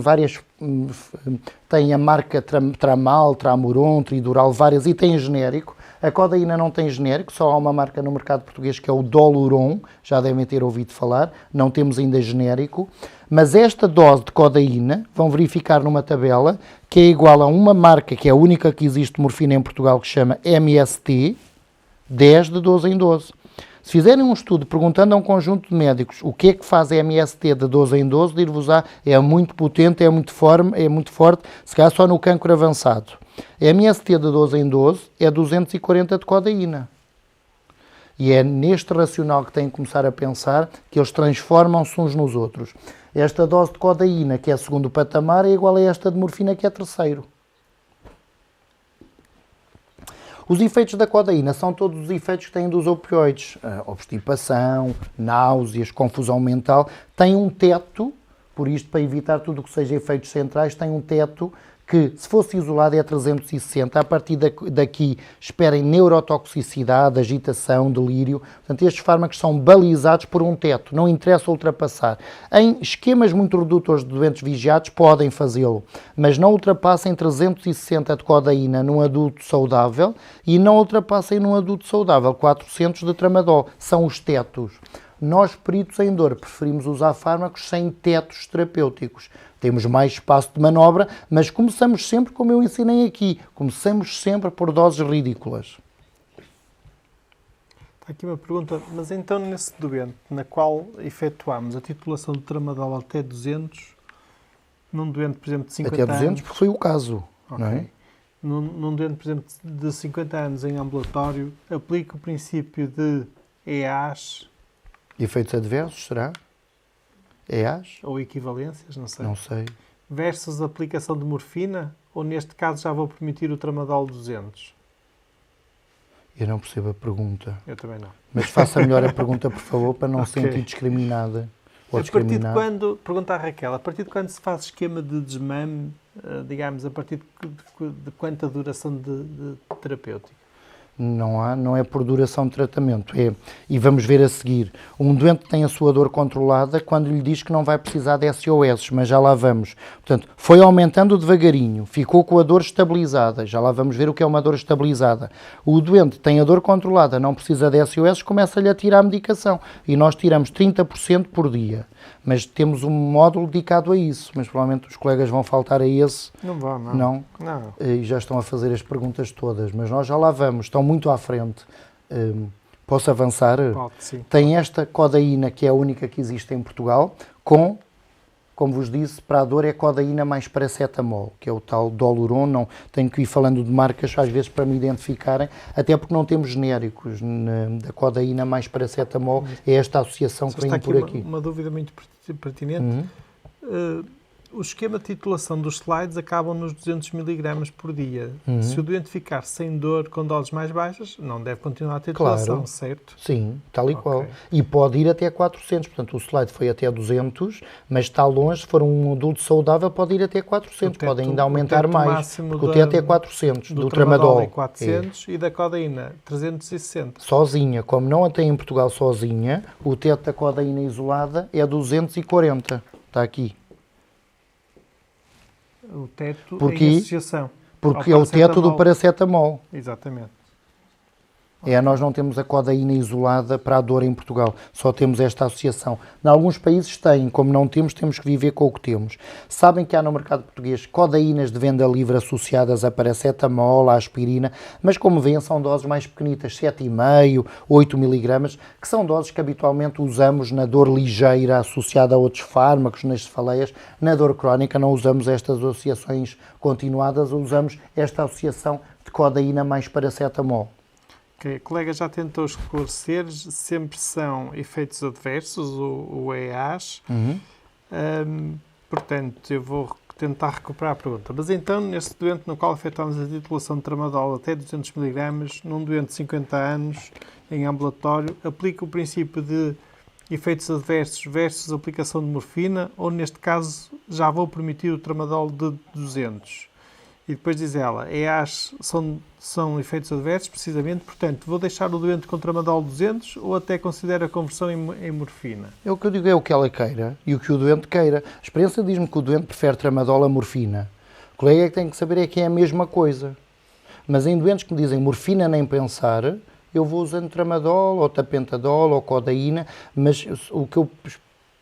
têm a marca Tramal, Tramuron, Tridural, várias, e tem genérico, a codeína não tem genérico, só há uma marca no mercado português que é o Doluron, já devem ter ouvido falar, não temos ainda genérico, mas esta dose de codeína, vão verificar numa tabela, que é igual a uma marca, que é a única que existe de morfina em Portugal, que se chama MST, 10 de 12 em 12. Se fizerem um estudo perguntando a um conjunto de médicos o que é que faz a MST de 12 em 12, dir-vos-á, é muito potente, é muito forte, se calhar só no cancro avançado. A MST de 12 em 12 é 240 de codeína. E é neste racional que têm que começar a pensar que eles transformam-se uns nos outros. Esta dose de codeína, que é segundo patamar, é igual a esta de morfina, que é terceiro. Os efeitos da codeína são todos os efeitos que têm dos opioides. Obstipação, náuseas, confusão mental. Tem um teto, por isto, para evitar tudo o que seja efeitos centrais, tem um teto que, se fosse isolado, é 360. A partir daqui, esperem neurotoxicidade, agitação, delírio. Portanto, estes fármacos são balizados por um teto, não interessa ultrapassar. Em esquemas muito redutores de doentes vigiados, podem fazê-lo, mas não ultrapassem 360 de codeína num adulto saudável e não ultrapassem num adulto saudável 400 de tramadol. São os tetos. Nós, peritos em dor, preferimos usar fármacos sem tetos terapêuticos. Temos mais espaço de manobra, mas começamos sempre, como eu ensinei aqui, começamos sempre por doses ridículas. Está aqui uma pergunta, mas então nesse doente, na qual efetuámos a titulação de tramadol até 200, num doente, por exemplo, de 50 anos... Até 200, porque foi o caso, não é? Num doente, por exemplo, de 50 anos em ambulatório, aplica o princípio de EAs... Efeitos adversos, será? EAs? Ou equivalências, não sei. Não sei. Versus a aplicação de morfina? Ou neste caso já vou permitir o tramadol 200? Eu não percebo a pergunta. Eu também não. Mas faça melhor a pergunta, por favor, para não se Ok. sentir discriminada ou A partir de discriminado. quando, pergunta à Raquel, a partir de quando se faz esquema de desmame, digamos, a partir de quanta duração de terapêutico? Não é por duração de tratamento. E vamos ver a seguir. Um doente tem a sua dor controlada quando lhe diz que não vai precisar de SOS, mas já lá vamos. Portanto, foi aumentando devagarinho, ficou com a dor estabilizada. Já lá vamos ver o que é uma dor estabilizada. O doente tem a dor controlada, não precisa de SOS, começa-lhe a tirar a medicação. E nós tiramos 30% por dia. Mas temos um módulo dedicado a isso. Mas provavelmente os colegas vão faltar a esse. Não vão, não. Não? Não. E já estão a fazer as perguntas todas, mas nós já lá vamos, estão muito à frente. Posso avançar? Pode, sim. Tem esta codeína, que é a única que existe em Portugal, como vos disse, para a dor é codeína mais paracetamol, que é o tal Doluron. Não tenho que ir falando de marcas às vezes para me identificarem, até porque não temos genéricos da codeína mais paracetamol, é esta associação Só que vem está por aqui aqui. uma dúvida muito pertinente. O esquema de titulação dos slides acabam nos 200 mg por dia. Se o doente ficar sem dor com doses mais baixas, não deve continuar a titulação, Claro. certo? Sim, tal e Ok. qual. E pode ir até 400, portanto o slide foi até 200, mas está longe, se for um adulto saudável pode ir até 400, pode ainda aumentar mais, máximo porque o teto é 400, do tramadol. é 400 e da codeína 360. Sozinha, como não a tem em Portugal sozinha, o teto da codeína isolada é 240, está aqui. O teto Porque- em associação. Porque ao é o teto do paracetamol. Exatamente. Nós não temos a codeína isolada para a dor em Portugal, só temos esta associação. Em alguns países têm, como não temos, temos que viver com o que temos. Sabem que há no mercado português codeínas de venda livre associadas a paracetamol, a aspirina, mas como veem são doses mais pequenitas, 7,5, 8 mg, que são doses que habitualmente usamos na dor ligeira associada a outros fármacos, nas cefaleias. Na dor crónica não usamos estas associações continuadas, usamos esta associação de codeína mais paracetamol. Okay. A colega já tentou esclarecer, sempre são efeitos adversos, o EAs. Portanto, eu vou tentar recuperar a pergunta. Mas então, neste doente no qual efetuamos a titulação de tramadol até 200 mg, num doente de 50 anos, em ambulatório, aplica o princípio de efeitos adversos versus aplicação de morfina, ou neste caso já vou permitir o tramadol de 200? E depois diz ela, EAs são efeitos adversos, precisamente, portanto, vou deixar o doente com tramadol 200 ou até considero a conversão em morfina? É o que eu digo, é o que ela queira e o que o doente queira. A experiência diz-me que o doente prefere tramadol a morfina. O colega que tem que saber é que é a mesma coisa. Mas em doentes que me dizem morfina nem pensar, eu vou usando tramadol ou tapentadol ou codeína, mas o que eu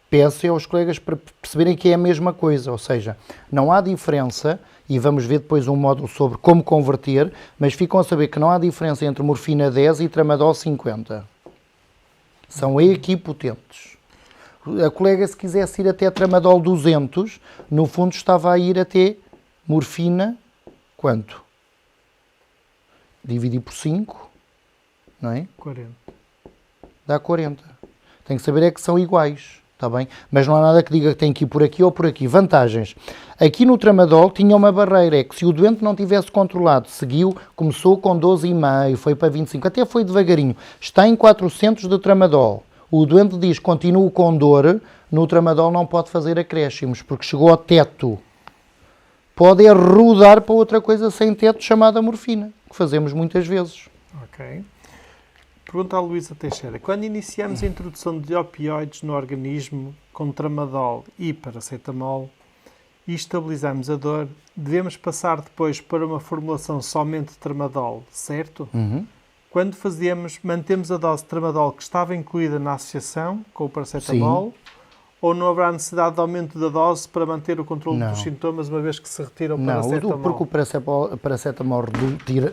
peço é aos colegas para perceberem que é a mesma coisa, ou seja, não há diferença, e vamos ver depois um módulo sobre como converter, mas ficam a saber que não há diferença entre morfina 10 e tramadol 50. São equipotentes. A colega, se quisesse ir até tramadol 200, no fundo estava a ir até morfina, quanto? Dividir por 5, não é? 40. Dá 40. Tem que saber é que são iguais. Está bem? Mas não há nada que diga que tem que ir por aqui ou por aqui. Vantagens. Aqui no tramadol tinha uma barreira, é que se o doente não tivesse controlado, seguiu, começou com 12,5, foi para 25, até foi devagarinho. Está em 400 de tramadol. O doente diz, continuo com dor, no tramadol não pode fazer acréscimos, porque chegou ao teto. Pode é rodar para outra coisa sem teto, chamada morfina, que fazemos muitas vezes. Ok. Pergunta à Luísa Teixeira. Quando iniciamos a introdução de opioides no organismo com tramadol e paracetamol e estabilizamos a dor, devemos passar depois para uma formulação somente de tramadol, certo? Quando fazemos, mantemos a dose de tramadol que estava incluída na associação com o paracetamol, ou não haverá necessidade de aumento da dose para manter o controle dos sintomas, uma vez que se retira o paracetamol? Não, porque o paracetamol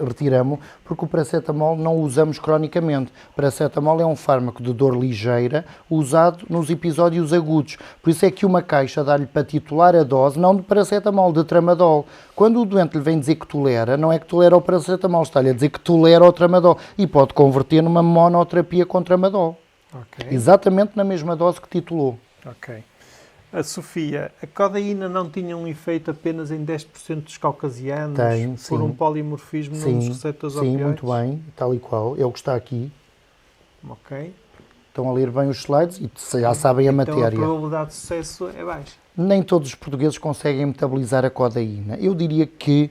retiramos, porque o paracetamol não usamos cronicamente. O paracetamol é um fármaco de dor ligeira, usado nos episódios agudos. Por isso é que uma caixa dá-lhe para titular a dose, não de paracetamol, de tramadol. Quando o doente lhe vem dizer que tolera, não é que tolera o paracetamol, está-lhe a dizer que tolera o tramadol e pode converter numa monoterapia com tramadol. Ok. Exatamente na mesma dose que titulou. Ok. A Sofia, a codeína não tinha um efeito apenas em 10% dos caucasianos por um polimorfismo nos receptores opioides? Sim, muito bem, tal e qual. É o que está aqui. Ok. Estão a ler bem os slides e já sabem a matéria. Então a probabilidade de sucesso é baixa. Nem todos os portugueses conseguem metabolizar a codeína. Eu diria que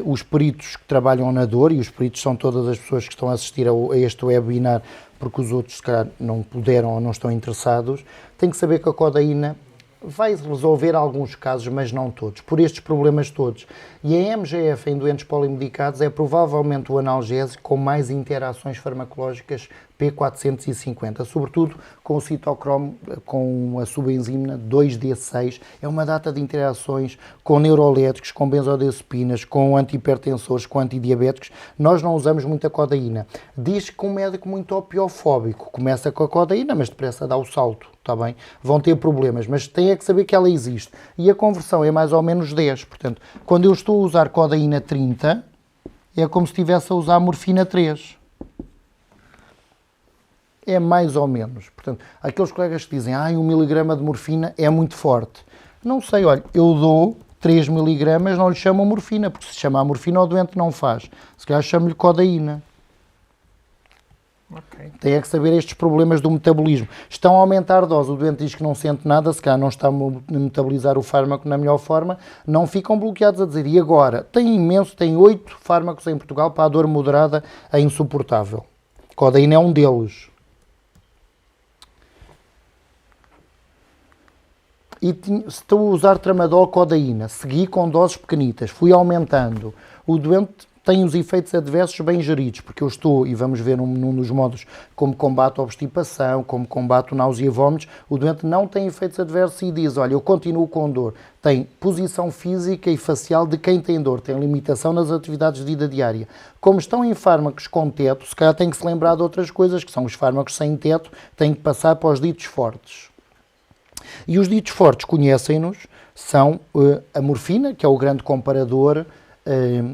os peritos que trabalham na dor, e os peritos são todas as pessoas que estão a assistir a este webinar, porque os outros se calhar não puderam ou não estão interessados, têm que saber que a codeína vai resolver alguns casos, mas não todos, por estes problemas todos. E a MGF em doentes polimedicados é provavelmente o analgésico com mais interações farmacológicas P450, sobretudo com o citocromo, com a subenzima 2D6. É uma data de interações com neuroléticos, com benzodiazepinas, com antihipertensores, com antidiabéticos. Nós não usamos muita codeína. Diz que um médico muito opiofóbico começa com a codeína, mas depressa dá o salto, está bem? Vão ter problemas, mas têm que saber que ela existe. E a conversão é mais ou menos 10. Portanto, quando eu estou a usar codeína 30, é como se estivesse a usar morfina 3. É mais ou menos. Portanto, aqueles colegas que dizem 1 miligrama de morfina é muito forte. Não sei, olha, eu dou 3 miligramas, não lhe chamam morfina, porque se chamar morfina o doente não faz. Se calhar chamo-lhe codeína. Okay. Tem que saber estes problemas do metabolismo. Estão a aumentar a dose, o doente diz que não sente nada, se calhar não está a metabolizar o fármaco na melhor forma, não ficam bloqueados a dizer, e agora? Tem 8 fármacos em Portugal para a dor moderada a insuportável. Codeína é um deles. E estou a usar tramadol, codeína, segui com doses pequenitas, fui aumentando. O doente tem os efeitos adversos bem geridos, porque eu estou, e vamos ver num dos modos, como combate a obstipação, como combate a náusea e vômitos, o doente não tem efeitos adversos e diz, olha, eu continuo com dor. Tem posição física e facial de quem tem dor, tem limitação nas atividades de vida diária. Como estão em fármacos com teto, se calhar tem que se lembrar de outras coisas, que são os fármacos sem teto, têm que passar para os ditos fortes. E os ditos fortes conhecem-nos, são a morfina, que é o grande comparador,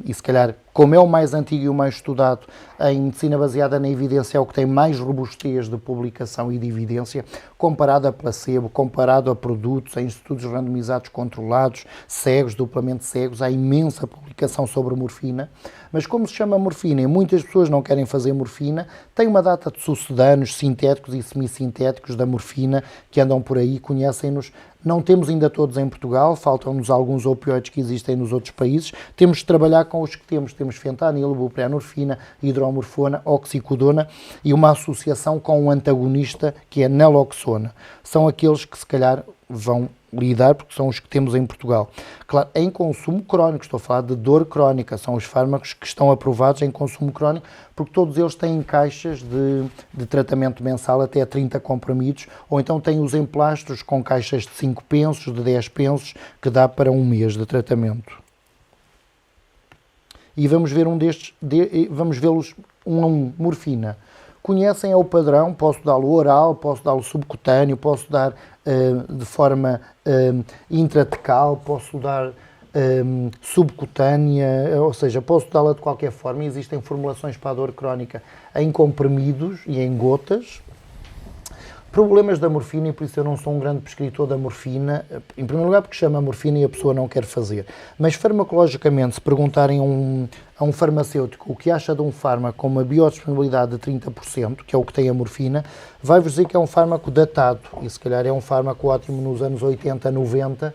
e se calhar, como é o mais antigo e o mais estudado em medicina baseada na evidência, é o que tem mais robustez de publicação e de evidência, comparado a placebo, comparado a produtos, em estudos randomizados controlados, cegos, duplamente cegos, há imensa publicação sobre morfina. Mas como se chama morfina e muitas pessoas não querem fazer morfina, tem uma data de sucedanos sintéticos e semissintéticos da morfina que andam por aí, conhecem-nos. Não temos ainda todos em Portugal, faltam-nos alguns opioides que existem nos outros países. Temos de trabalhar com os que temos. Temos fentanilo, buprenorfina, hidromorfona, oxicodona e uma associação com um antagonista que é naloxona. São aqueles que se calhar vão lidar, porque são os que temos em Portugal. Claro, em consumo crónico, estou a falar de dor crónica, são os fármacos que estão aprovados em consumo crónico, porque todos eles têm caixas de tratamento mensal até 30 comprimidos, ou então têm os emplastros com caixas de 5 pensos, de 10 pensos, que dá para um mês de tratamento. E vamos ver um destes, vamos vê-los um a um. Morfina. Conhecem é o padrão, posso dá-lo oral, posso dá-lo subcutâneo, posso dar de forma intratecal, posso dar subcutânea, ou seja, posso dá-la de qualquer forma. Existem formulações para a dor crónica em comprimidos e em gotas. Problemas da morfina, e por isso eu não sou um grande prescritor da morfina, em primeiro lugar porque chama morfina e a pessoa não quer fazer. Mas farmacologicamente, se perguntarem a um farmacêutico o que acha de um fármaco com uma biodisponibilidade de 30%, que é o que tem a morfina, vai-vos dizer que é um fármaco datado, e se calhar é um fármaco ótimo nos anos 80, 90,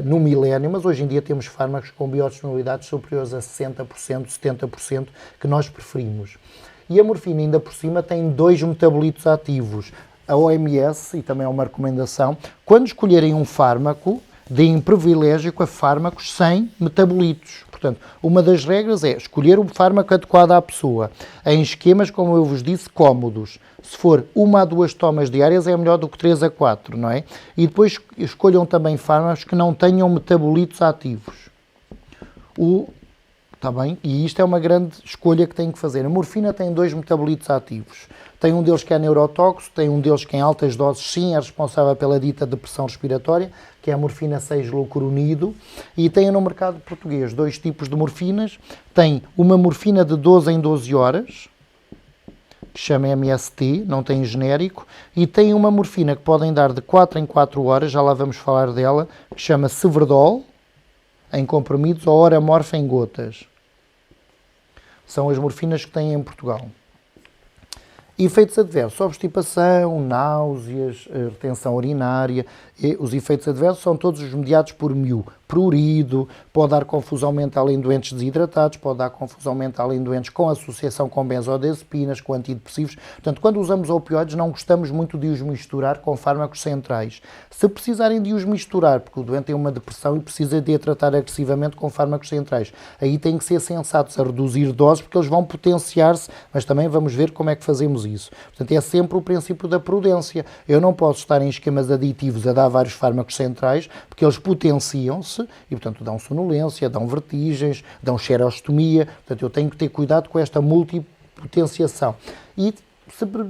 no milénio, mas hoje em dia temos fármacos com biodisponibilidades superiores a 60%, 70%, que nós preferimos. E a morfina, ainda por cima, tem 2 metabolitos ativos. A OMS, e também é uma recomendação, quando escolherem um fármaco, deem privilégio a fármacos sem metabolitos. Portanto, uma das regras é escolher o fármaco adequado à pessoa, em esquemas, como eu vos disse, cómodos. Se for 1 a 2 tomas diárias é melhor do que 3 a 4, não é? E depois escolham também fármacos que não tenham metabolitos ativos. Está bem? E isto é uma grande escolha que têm que fazer. A morfina tem 2 metabolitos ativos. Tem um deles que é neurotóxico, tem um deles que em altas doses sim é responsável pela dita depressão respiratória, que é a morfina 6-glucuronido, e tem no mercado português 2 tipos de morfinas. Tem uma morfina de 12 em 12 horas, que se chama MST, não tem genérico, e tem uma morfina que podem dar de 4 em 4 horas, já lá vamos falar dela, que se chama Severdol, em comprimidos, ou Oramorf em gotas. São as morfinas que têm em Portugal. Efeitos adversos, obstipação, náuseas, retenção urinária. Os efeitos adversos são todos os mediados por MIU. Prurido, pode dar confusão mental em doentes desidratados, pode dar confusão mental em doentes com associação com benzodiazepinas, com antidepressivos. Portanto, quando usamos opioides, não gostamos muito de os misturar com fármacos centrais. Se precisarem de os misturar, porque o doente tem uma depressão e precisa de a tratar agressivamente com fármacos centrais, aí tem que ser sensatos a reduzir doses, porque eles vão potenciar-se, mas também vamos ver como é que fazemos isso. Portanto, é sempre o princípio da prudência. Eu não posso estar em esquemas aditivos a dar vários fármacos centrais, porque eles potenciam-se e, portanto, dão sonolência, dão vertigens, dão xerostomia. Portanto, eu tenho que ter cuidado com esta multipotenciação. E,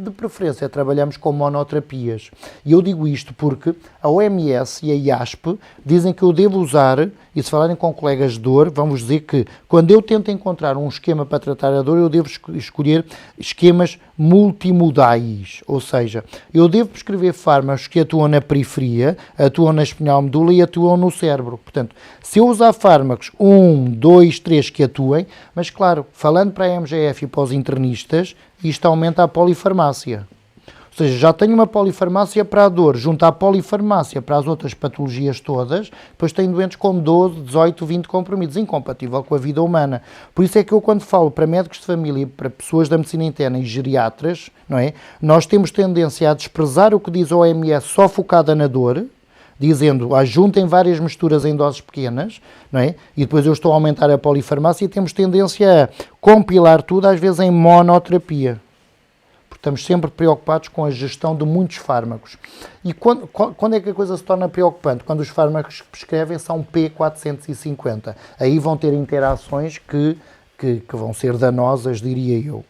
de preferência, trabalhamos com monoterapias. E eu digo isto porque a OMS e a IASP dizem que eu devo usar, e se falarem com colegas de dor, vamos dizer que quando eu tento encontrar um esquema para tratar a dor, eu devo escolher esquemas multimodais, ou seja, eu devo prescrever fármacos que atuam na periferia, atuam na espinhal medula e atuam no cérebro. Portanto, se eu usar fármacos 1, 2, 3 que atuem, mas claro, falando para a MGF e para os internistas, isto aumenta a polifarmácia. Ou seja, já tenho uma polifarmácia para a dor, junto à polifarmácia para as outras patologias todas, depois tenho doentes com 12, 18, 20 comprimidos, incompatível com a vida humana. Por isso é que eu, quando falo para médicos de família, para pessoas da medicina interna e geriatras, não é? Nós temos tendência a desprezar o que diz a OMS só focada na dor, dizendo, juntem várias misturas em doses pequenas, não é? E depois eu estou a aumentar a polifarmácia e temos tendência a compilar tudo, às vezes em monoterapia. Porque estamos sempre preocupados com a gestão de muitos fármacos. E quando é que a coisa se torna preocupante? Quando os fármacos que prescrevem são P450. Aí vão ter interações que vão ser danosas, diria eu.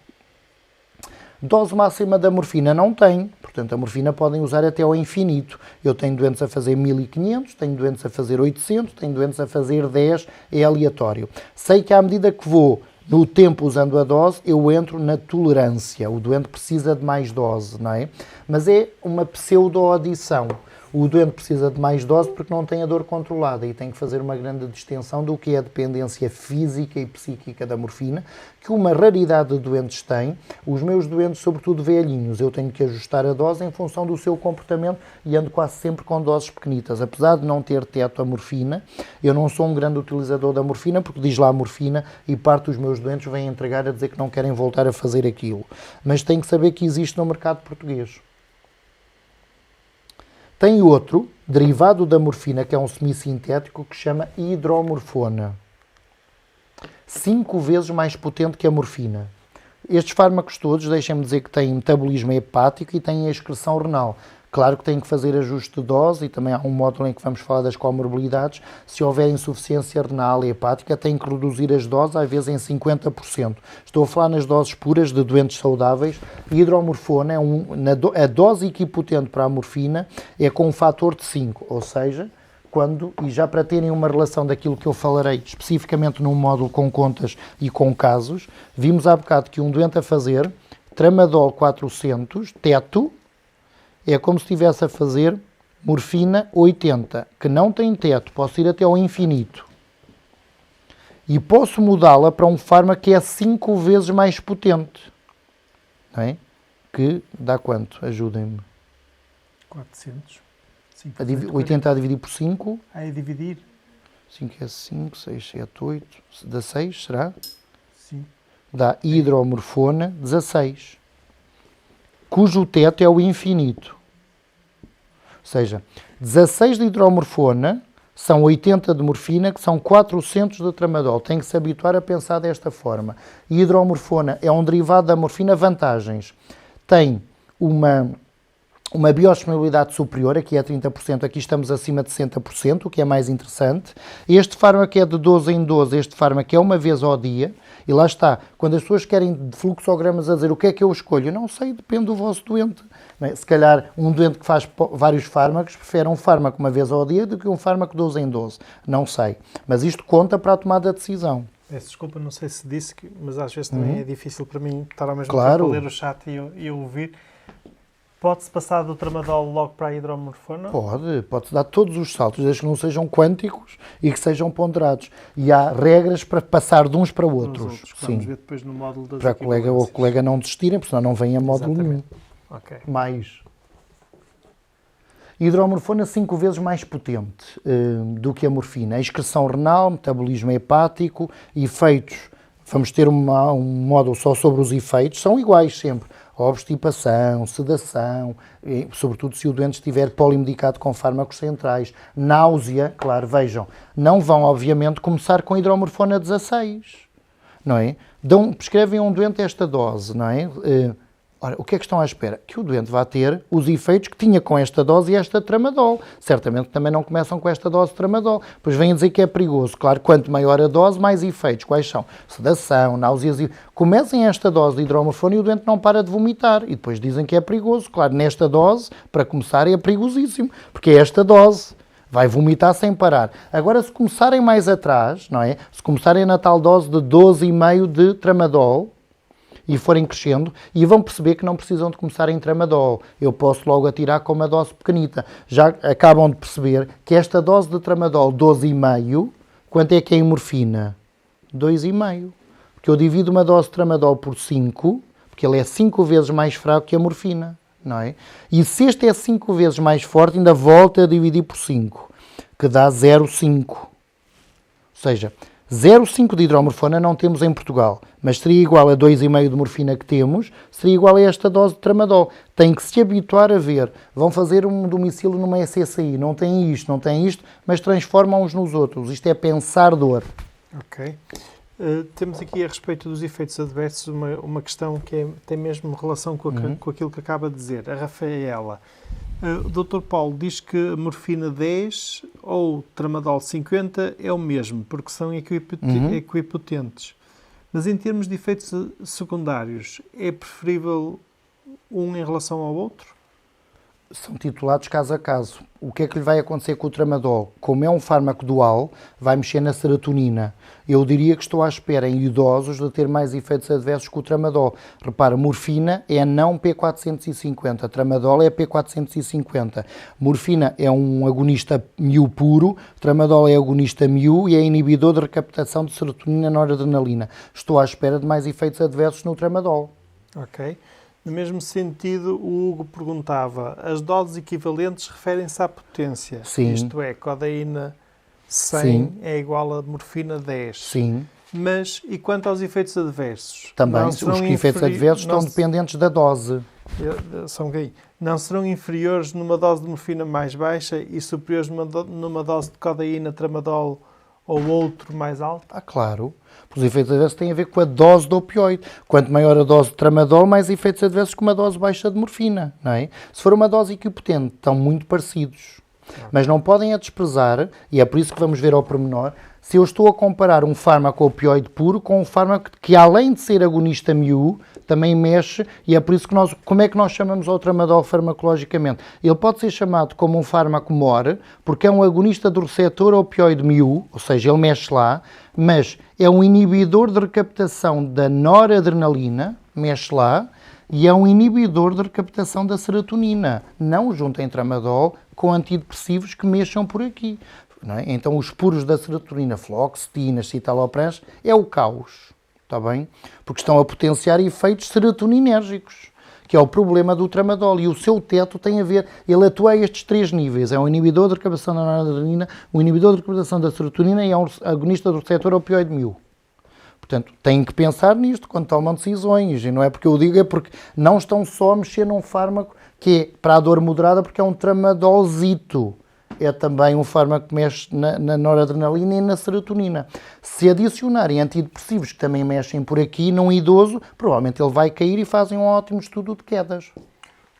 Dose máxima da morfina não tem, portanto a morfina podem usar até ao infinito. Eu tenho doentes a fazer 1500, tenho doentes a fazer 800, tenho doentes a fazer 10, é aleatório. Sei que à medida que vou no tempo usando a dose, eu entro na tolerância. O doente precisa de mais dose, não é? Mas é uma pseudo-adição. O doente precisa de mais dose porque não tem a dor controlada e tem que fazer uma grande distinção do que é a dependência física e psíquica da morfina, que uma raridade de doentes tem. Os meus doentes, sobretudo velhinhos, eu tenho que ajustar a dose em função do seu comportamento e ando quase sempre com doses pequenitas. Apesar de não ter teto a morfina, eu não sou um grande utilizador da morfina porque diz lá a morfina e parte dos meus doentes vêm entregar a dizer que não querem voltar a fazer aquilo. Mas tem que saber que existe no mercado português. Tem outro, derivado da morfina, que é um semissintético, que se chama hidromorfona. 5 vezes mais potente que a morfina. Estes fármacos todos, deixem-me dizer que têm metabolismo hepático e têm a excreção renal. Claro que têm que fazer ajuste de dose e também há um módulo em que vamos falar das comorbilidades. Se houver insuficiência renal e hepática, têm que reduzir as doses, às vezes em 50%. Estou a falar nas doses puras de doentes saudáveis. A hidromorfona, a dose equipotente para a morfina é com um fator de 5, ou seja, e já para terem uma relação daquilo que eu falarei especificamente num módulo com contas e com casos, vimos há bocado que um doente a fazer tramadol 400, teto, é como se estivesse a fazer morfina 80, que não tem teto, posso ir até ao infinito. E posso mudá-la para um fármaco que é 5 vezes mais potente. Não é? Que dá quanto? Ajudem-me. 400. 80 a dividir por 5. É dividir. 5 é 5, 6, 7, 8. Dá 6, será? Sim. Dá hidromorfona 16. Cujo teto é o infinito. Ou seja, 16 de hidromorfona são 80 de morfina, que são 400 de tramadol. Tem que se habituar a pensar desta forma. E hidromorfona é um derivado da morfina. Vantagens. Tem uma biodisponibilidade superior, aqui é 30%, aqui estamos acima de 60%, o que é mais interessante. Este fármaco é de 12 em 12, este fármaco é uma vez ao dia, e lá está, quando as pessoas querem de fluxogramas a dizer o que é que eu escolho, eu não sei, depende do vosso doente. Não é? Se calhar um doente que faz vários fármacos prefere um fármaco uma vez ao dia do que um fármaco 12 em 12, não sei. Mas isto conta para a tomada de decisão. Peço desculpa, não sei se disse, mas às vezes também é difícil para mim estar ao mesmo Claro. tempo a ler o chat e eu ouvir. Pode-se passar do tramadol logo para a hidromorfona? Pode-se dar todos os saltos, desde que não sejam quânticos e que sejam ponderados. E há regras para passar de uns para outros. Vamos ver depois no módulo das Para o colega não desistirem, porque senão não vem a módulo nenhum. Ok. Mais. Hidromorfona 5 vezes mais potente do que a morfina. A excreção renal, metabolismo hepático, efeitos. Vamos ter um módulo só sobre os efeitos, são iguais sempre. Obstipação, sedação, sobretudo se o doente estiver polimedicado com fármacos centrais. Náusea, claro, vejam, não vão obviamente começar com hidromorfona 16, não é? Prescrevem a um doente esta dose, não é? Ora, o que é que estão à espera? Que o doente vá ter os efeitos que tinha com esta dose e esta tramadol. Certamente também não começam com esta dose de tramadol. Pois vêm dizer que é perigoso. Claro, quanto maior a dose, mais efeitos. Quais são? Sedação, náuseas. Comecem esta dose de hidromorfona e o doente não para de vomitar. E depois dizem que é perigoso. Claro, nesta dose, para começar, é perigosíssimo. Porque é esta dose. Vai vomitar sem parar. Agora, se começarem mais atrás, não é? Se começarem na tal dose de 12,5 de tramadol, e forem crescendo, e vão perceber que não precisam de começar em tramadol. Eu posso logo atirar com uma dose pequenita. Já acabam de perceber que esta dose de tramadol, 12,5, quanto é que é em morfina? 2,5. Porque eu divido uma dose de tramadol por 5, porque ele é 5 vezes mais fraco que a morfina, não é? E se este é 5 vezes mais forte, ainda volta a dividir por 5, que dá 0,5. Ou seja, 0,5 de hidromorfona não temos em Portugal, mas seria igual a 2,5 de morfina que temos, seria igual a esta dose de tramadol. Tem que se habituar a ver. Vão fazer um domicílio numa SSI, não têm isto, mas transformam uns nos outros. Isto é pensar dor. Ok. Temos aqui a respeito dos efeitos adversos uma questão que tem mesmo relação com aquilo que acaba de dizer. A Rafaela. O Dr. Paulo diz que a morfina 10 ou tramadol 50 é o mesmo, porque são equipotentes. Mas em termos de efeitos secundários, é preferível um em relação ao outro? São titulados caso a caso. O que é que lhe vai acontecer com o tramadol? Como é um fármaco dual, vai mexer na serotonina. Eu diria que estou à espera em idosos de ter mais efeitos adversos que o tramadol. Repara, morfina é não P450, tramadol é P450. Morfina é um agonista mu puro, tramadol é agonista mu e é inibidor de recaptação de serotonina noradrenalina. Estou à espera de mais efeitos adversos no tramadol. Ok. No mesmo sentido, o Hugo perguntava, as doses equivalentes referem-se à potência. Sim. Isto é, codeína 100 Sim. é igual a morfina 10. Sim. Mas, e quanto aos efeitos adversos? Também, os efeitos adversos estão dependentes da dose. Não serão inferiores numa dose de morfina mais baixa e superiores numa dose de codeína, tramadol ou outro mais alto? Claro. Os efeitos adversos têm a ver com a dose do opioide. Quanto maior a dose de tramadol, mais efeitos adversos com uma dose baixa de morfina, não é? Se for uma dose equipotente, estão muito parecidos. Mas não podem a desprezar, e é por isso que vamos ver ao pormenor, se eu estou a comparar um fármaco opioide puro com um fármaco que, além de ser agonista mu, também mexe, e é por isso que como é que nós chamamos ao tramadol farmacologicamente? Ele pode ser chamado como um fármaco MOR, porque é um agonista do receptor opioide mu, ou seja, ele mexe lá, mas é um inibidor de recaptação da noradrenalina, mexe lá, e é um inibidor de recaptação da serotonina. Não juntem tramadol com antidepressivos que mexam por aqui. Não é? Então, os puros da serotonina, fluoxetina, citalopram, é o caos, está bem? Porque estão a potenciar efeitos serotoninérgicos, que é o problema do tramadol. E o seu teto tem a ver, ele atua a estes 3 níveis. É um inibidor de recaptação da noradrenalina, um inibidor de recaptação da serotonina e é um agonista do receptor opioide mu. Portanto, têm que pensar nisto quando tomam decisões. E não é porque eu digo, é porque não estão só a mexer num fármaco que é para a dor moderada, porque é um tramadolzito. É também um fármaco que mexe na noradrenalina e na serotonina. Se adicionarem antidepressivos que também mexem por aqui num idoso, provavelmente ele vai cair e fazem um ótimo estudo de quedas.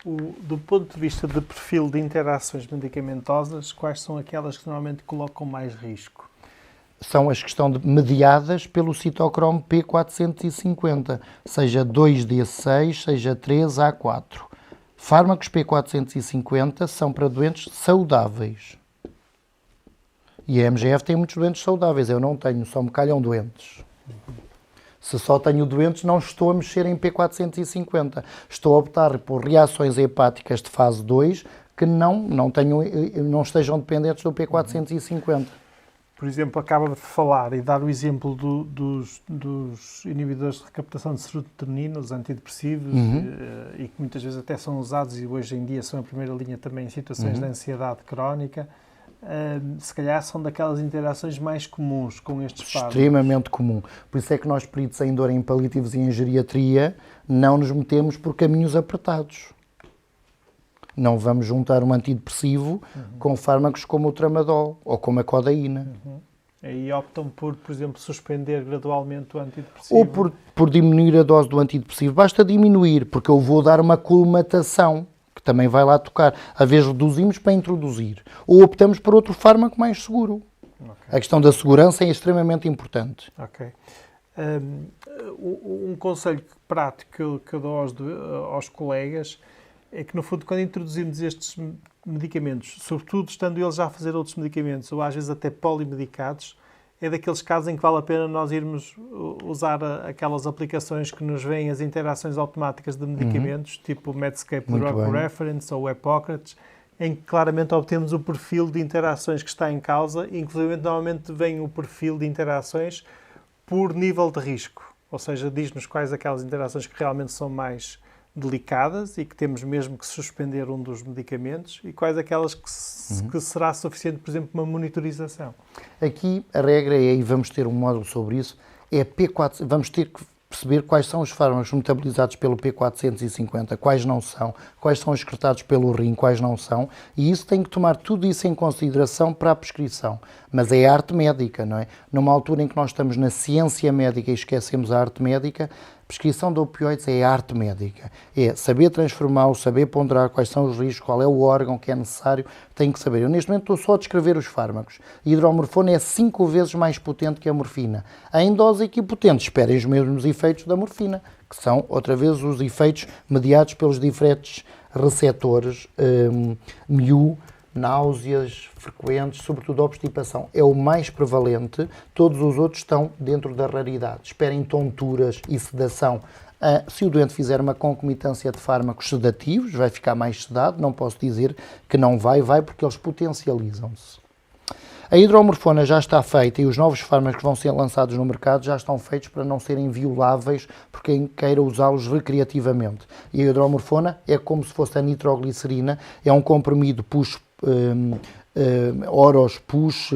Do ponto de vista de perfil de interações medicamentosas, quais são aquelas que normalmente colocam mais risco? São as que estão mediadas pelo citocromo P450, seja 2D6, seja 3A4. Fármacos P450 são para doentes saudáveis. E a MGF tem muitos doentes saudáveis. Eu não tenho, só me calham doentes. Se só tenho doentes, não estou a mexer em P450. Estou a optar por reações hepáticas de fase 2 que não estejam dependentes do P450. Por exemplo, acaba de falar e dar o exemplo dos inibidores de recaptação de serotonina, os antidepressivos, e que muitas vezes até são usados e hoje em dia são a primeira linha também em situações de ansiedade crónica. Se calhar são daquelas interações mais comuns com estes fármacos. Extremamente comum. Por isso é que nós, peritos em dor, em paliativos e em geriatria, não nos metemos por caminhos apertados. Não vamos juntar um antidepressivo com fármacos como o tramadol ou como a codeína. Aí optam por exemplo, suspender gradualmente o antidepressivo. Ou por diminuir a dose do antidepressivo. Basta diminuir, porque eu vou dar uma colmatação, que também vai lá tocar. Às vezes reduzimos para introduzir. Ou optamos por outro fármaco mais seguro. Okay. A questão da segurança é extremamente importante. Ok. Um conselho prático que eu dou aos colegas é que, no fundo, quando introduzimos estes medicamentos, sobretudo estando eles já a fazer outros medicamentos, ou às vezes até polimedicados, é daqueles casos em que vale a pena nós irmos usar aquelas aplicações que nos veem as interações automáticas de medicamentos, tipo o Medscape Drug Reference ou o Epocrates, em que claramente obtemos o perfil de interações que está em causa, e inclusive normalmente vem o perfil de interações por nível de risco, ou seja, diz-nos quais aquelas interações que realmente são mais delicadas e que temos mesmo que suspender um dos medicamentos, e quais aquelas que será suficiente, por exemplo, uma monitorização. Aqui a regra é, e vamos ter um módulo sobre isso, é P4, vamos ter que perceber quais são os fármacos metabolizados pelo P450, quais não são, quais são excretados pelo rim, quais não são, e isso tem que tomar tudo isso em consideração para a prescrição. Mas é arte médica, não é? Numa altura em que nós estamos na ciência médica e esquecemos a arte médica, prescrição de opioides é arte médica. É saber transformá-los, saber ponderar quais são os riscos, qual é o órgão que é necessário, tem que saber. Eu neste momento estou só a descrever os fármacos. A hidromorfona é 5 vezes mais potente que a morfina. Em dose equipotente, esperem os mesmos efeitos da morfina, que são, outra vez, os efeitos mediados pelos diferentes receptores mu, náuseas frequentes, sobretudo a obstipação. É o mais prevalente, todos os outros estão dentro da raridade. Esperem tonturas e sedação. Se o doente fizer uma concomitância de fármacos sedativos, vai ficar mais sedado, não posso dizer que não vai porque eles potencializam-se. A hidromorfona já está feita e os novos fármacos que vão ser lançados no mercado já estão feitos para não serem violáveis por quem queira usá-los recreativamente. E a hidromorfona é como se fosse a nitroglicerina, é um comprimido Oros push.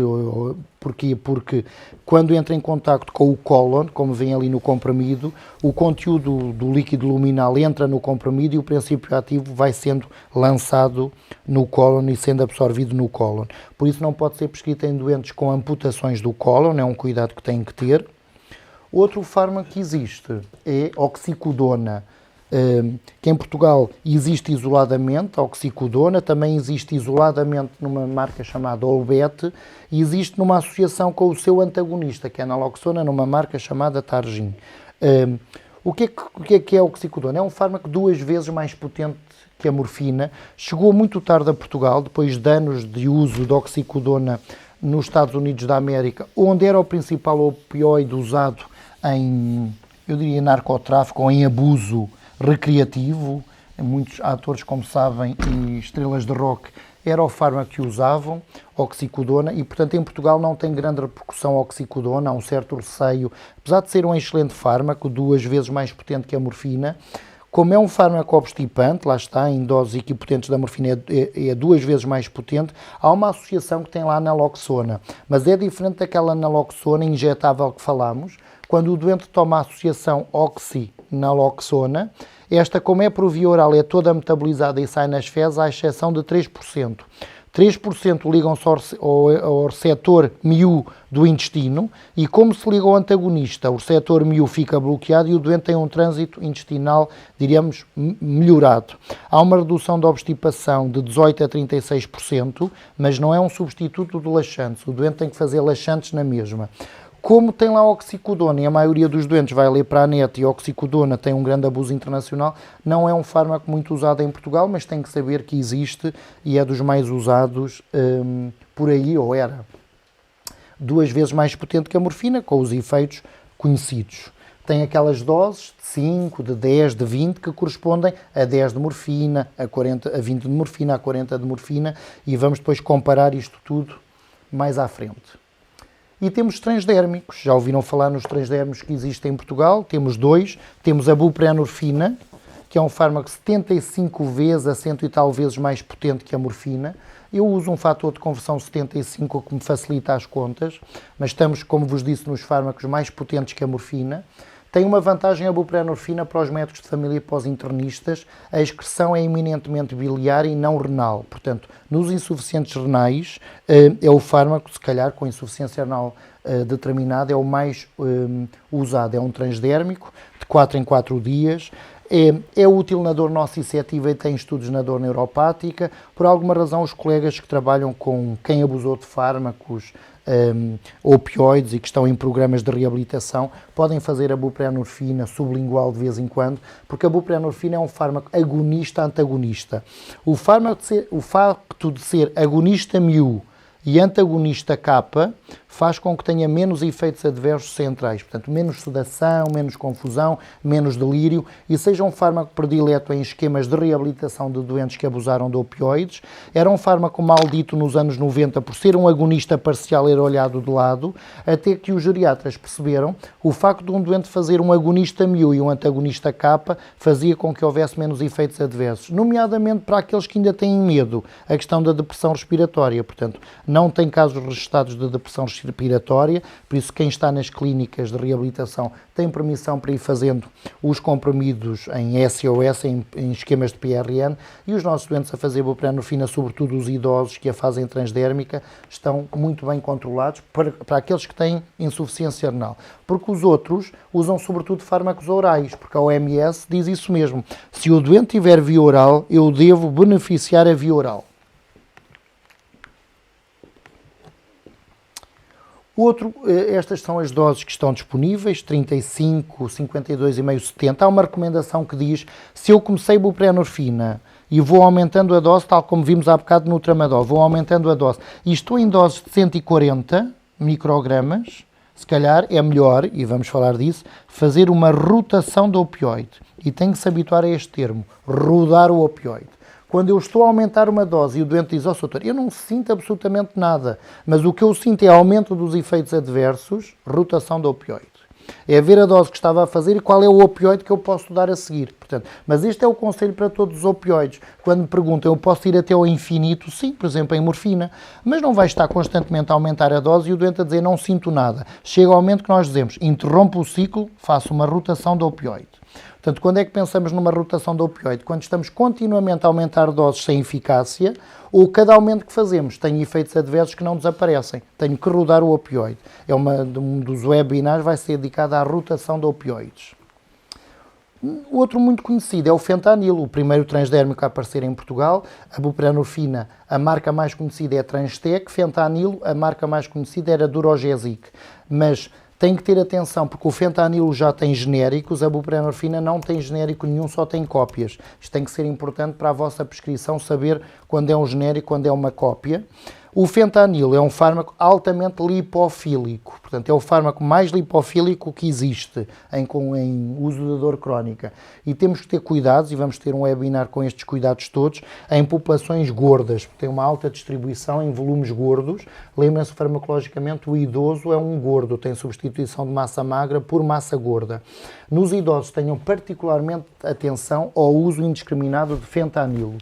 Porquê? Porque quando entra em contacto com o cólon, como vem ali no comprimido, o conteúdo do líquido luminal entra no comprimido e o princípio ativo vai sendo lançado no cólon e sendo absorvido no cólon. Por isso não pode ser prescrito em doentes com amputações do cólon, é um cuidado que têm que ter. Outro fármaco que existe é oxicodona, que em Portugal existe isoladamente, a oxicodona, também existe isoladamente numa marca chamada Olbet, e existe numa associação com o seu antagonista, que é a naloxona, numa marca chamada Targin. O que é a oxicodona? É um fármaco 2 vezes mais potente que a morfina. Chegou muito tarde a Portugal, depois de anos de uso de oxicodona nos Estados Unidos da América, onde era o principal opioide usado em, eu diria, narcotráfico ou em abuso recreativo. Muitos atores, como sabem, e estrelas de rock, era o fármaco que usavam, oxicodona, e portanto em Portugal não tem grande repercussão a oxicodona, há um certo receio, apesar de ser um excelente fármaco, 2 vezes mais potente que a morfina. Como é um fármaco obstipante, lá está, em doses equipotentes da morfina é 2 vezes mais potente, há uma associação que tem lá a naloxona, mas é diferente daquela naloxona injetável que falámos. Quando o doente toma a associação oxi-naloxona, esta, como é por via oral, é toda metabolizada e sai nas fezes, à exceção de 3%. 3% ligam-se ao receptor mu do intestino e, como se liga ao antagonista, o receptor mu fica bloqueado e o doente tem um trânsito intestinal, diríamos, melhorado. Há uma redução da obstipação de 18% a 36%, mas não é um substituto do laxante. O doente tem que fazer laxantes na mesma. Como tem lá oxicodona, e a maioria dos doentes vai ler para a net, e a oxicodona tem um grande abuso internacional, não é um fármaco muito usado em Portugal, mas tem que saber que existe e é dos mais usados por aí, ou era 2 vezes mais potente que a morfina, com os efeitos conhecidos. Tem aquelas doses de 5, de 10, de 20 que correspondem a 10 de morfina, a 20 de morfina, a 40 de morfina, e vamos depois comparar isto tudo mais à frente. E temos transdérmicos, já ouviram falar nos transdérmicos que existem em Portugal, temos 2, temos a buprenorfina, que é um fármaco 75 vezes a 100 e tal vezes mais potente que a morfina. Eu uso um fator de conversão 75 que me facilita as contas, mas estamos, como vos disse, nos fármacos mais potentes que a morfina. Tem uma vantagem a buprenorfina para os médicos de família e para os internistas: a excreção é eminentemente biliar e não renal. Portanto, nos insuficientes renais, é o fármaco, se calhar, com insuficiência renal determinada, é o mais usado. É um transdérmico, de 4 em 4 dias. É útil na dor nociceptiva e tem estudos na dor neuropática. Por alguma razão, os colegas que trabalham com quem abusou de fármacos opioides e que estão em programas de reabilitação podem fazer a buprenorfina sublingual de vez em quando, porque a buprenorfina é um fármaco agonista-antagonista. O facto de ser agonista mu e antagonista kappa faz com que tenha menos efeitos adversos centrais, portanto, menos sedação, menos confusão, menos delírio, e seja um fármaco predileto em esquemas de reabilitação de doentes que abusaram de opioides. Era um fármaco maldito nos anos 90 por ser um agonista parcial, era olhado de lado, até que os geriatras perceberam o facto de um doente fazer um agonista mu e um antagonista kappa fazia com que houvesse menos efeitos adversos, nomeadamente para aqueles que ainda têm medo, a questão da depressão respiratória. Portanto, não tem casos registados de depressão respiratória, por isso quem está nas clínicas de reabilitação tem permissão para ir fazendo os comprimidos em SOS, em esquemas de PRN, e os nossos doentes a fazer buprenorfina, sobretudo os idosos que a fazem transdérmica, estão muito bem controlados para aqueles que têm insuficiência renal. Porque os outros usam sobretudo fármacos orais, porque a OMS diz isso mesmo. Se o doente tiver via oral, eu devo beneficiar a via oral. Estas são as doses que estão disponíveis, 35, 52,5, 70. Há uma recomendação que diz, se eu comecei buprenorfina e vou aumentando a dose, tal como vimos há bocado no tramadol, vou aumentando a dose, e estou em doses de 140 microgramas, se calhar é melhor, e vamos falar disso, fazer uma rotação do opioide. E tem que se habituar a este termo, rodar o opioide. Quando eu estou a aumentar uma dose e o doente diz, doutor, eu não sinto absolutamente nada, mas o que eu sinto é aumento dos efeitos adversos, rotação do opioide. É ver a dose que estava a fazer e qual é o opioide que eu posso dar a seguir. Portanto, mas este é o conselho para todos os opioides. Quando me perguntam, eu posso ir até ao infinito? Sim, por exemplo, em morfina, mas não vai estar constantemente a aumentar a dose e o doente a dizer, não sinto nada. Chega ao momento que nós dizemos, interrompo o ciclo, faço uma rotação do opioide. Portanto, quando é que pensamos numa rotação do opioide? Quando estamos continuamente a aumentar doses sem eficácia, ou cada aumento que fazemos tem efeitos adversos que não desaparecem. Tenho que rodar o opioide. Um dos webinars vai ser dedicado à rotação de opioides. Outro muito conhecido é o fentanilo, o primeiro transdérmico a aparecer em Portugal. A buprenorfina, a marca mais conhecida é Transtec. Fentanilo, a marca mais conhecida era Durogesic. Mas tem que ter atenção, porque o fentanilo já tem genéricos, a buprenorfina não tem genérico nenhum, só tem cópias. Isto tem que ser importante para a vossa prescrição, saber quando é um genérico, quando é uma cópia. O fentanilo é um fármaco altamente lipofílico, portanto é o fármaco mais lipofílico que existe em uso da dor crónica. E temos que ter cuidados, e vamos ter um webinar com estes cuidados todos, em populações gordas, porque tem uma alta distribuição em volumes gordos. Lembrem-se, farmacologicamente, o idoso é um gordo, tem substituição de massa magra por massa gorda. Nos idosos tenham particularmente atenção ao uso indiscriminado de fentanilo.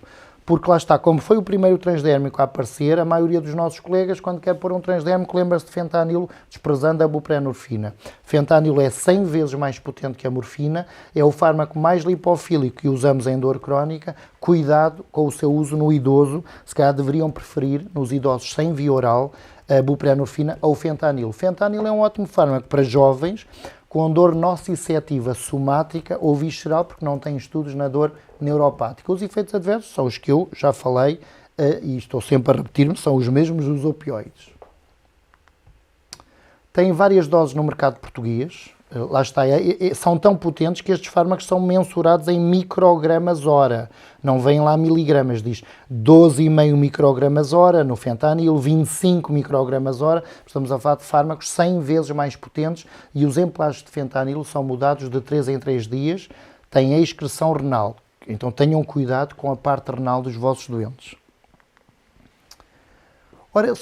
Porque lá está, como foi o primeiro transdérmico a aparecer, a maioria dos nossos colegas, quando quer pôr um transdérmico, lembra-se de fentanilo, desprezando a buprenorfina. Fentanilo é 100 vezes mais potente que a morfina, é o fármaco mais lipofílico que usamos em dor crónica. Cuidado com o seu uso no idoso, se calhar deveriam preferir, nos idosos sem via oral, a buprenorfina ou o fentanilo. Fentanilo é um ótimo fármaco para jovens com dor nociceptiva somática ou visceral, porque não tem estudos na dor neuropática. Os efeitos adversos são os que eu já falei e estou sempre a repetir-me, são os mesmos dos opioides. Tem várias doses no mercado português. Lá está, são tão potentes que estes fármacos são mensurados em microgramas hora, não vêm lá miligramas, diz 12,5 microgramas hora no fentanil, 25 microgramas hora, estamos a falar de fármacos 100 vezes mais potentes e os emplásticos de fentanil são mudados de 3 em 3 dias, têm a excreção renal, então tenham cuidado com a parte renal dos vossos doentes. Ora,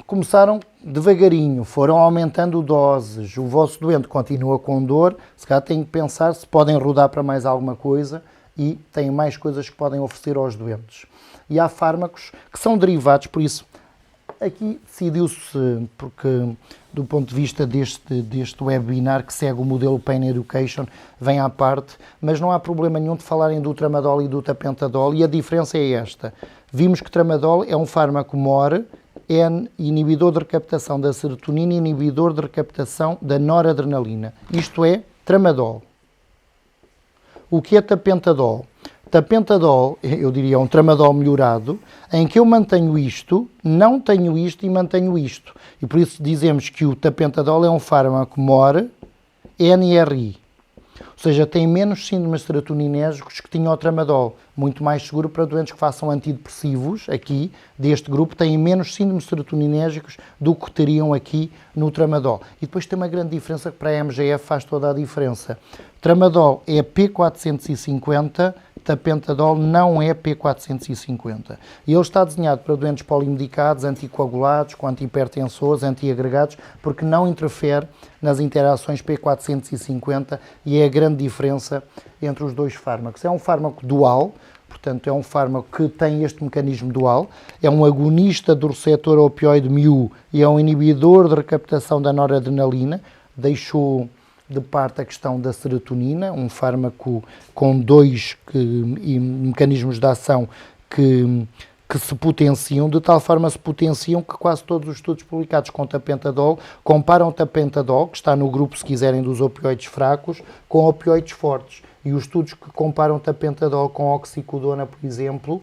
começaram devagarinho, foram aumentando doses, o vosso doente continua com dor, se calhar têm que pensar se podem rodar para mais alguma coisa e têm mais coisas que podem oferecer aos doentes. E há fármacos que são derivados, por isso, aqui decidiu-se, porque do ponto de vista deste webinar que segue o modelo Pain Education, vem à parte, mas não há problema nenhum de falarem do tramadol e do tapentadol, e a diferença é esta. Vimos que tramadol é um fármaco MOR, inibidor de recaptação da serotonina e inibidor de recaptação da noradrenalina. Isto é tramadol. O que é tapentadol? Tapentadol, eu diria, um tramadol melhorado, em que eu mantenho isto, não tenho isto e mantenho isto. E por isso dizemos que o tapentadol é um fármaco MOR, NRI. Ou seja, tem menos síndromes serotoninérgicos que tinha o tramadol. Muito mais seguro para doentes que façam antidepressivos, aqui, deste grupo, têm menos síndromes serotoninérgicos do que teriam aqui no tramadol. E depois tem uma grande diferença que para a MGF faz toda a diferença. Tramadol é P450, tapentadol não é P450. E ele está desenhado para doentes polimedicados, anticoagulados, com antihipertensores, antiagregados, porque não interfere nas interações P450 e é a grande diferença entre os dois fármacos. É um fármaco dual, portanto é um fármaco que tem este mecanismo dual, é um agonista do receptor opioide mu e é um inibidor de recaptação da noradrenalina, deixou de parte a questão da serotonina, um fármaco com dois mecanismos de ação que se potenciam, de tal forma se potenciam que quase todos os estudos publicados com tapentadol comparam tapentadol, que está no grupo, se quiserem, dos opioides fracos, com opioides fortes. E os estudos que comparam tapentadol com oxicodona, por exemplo,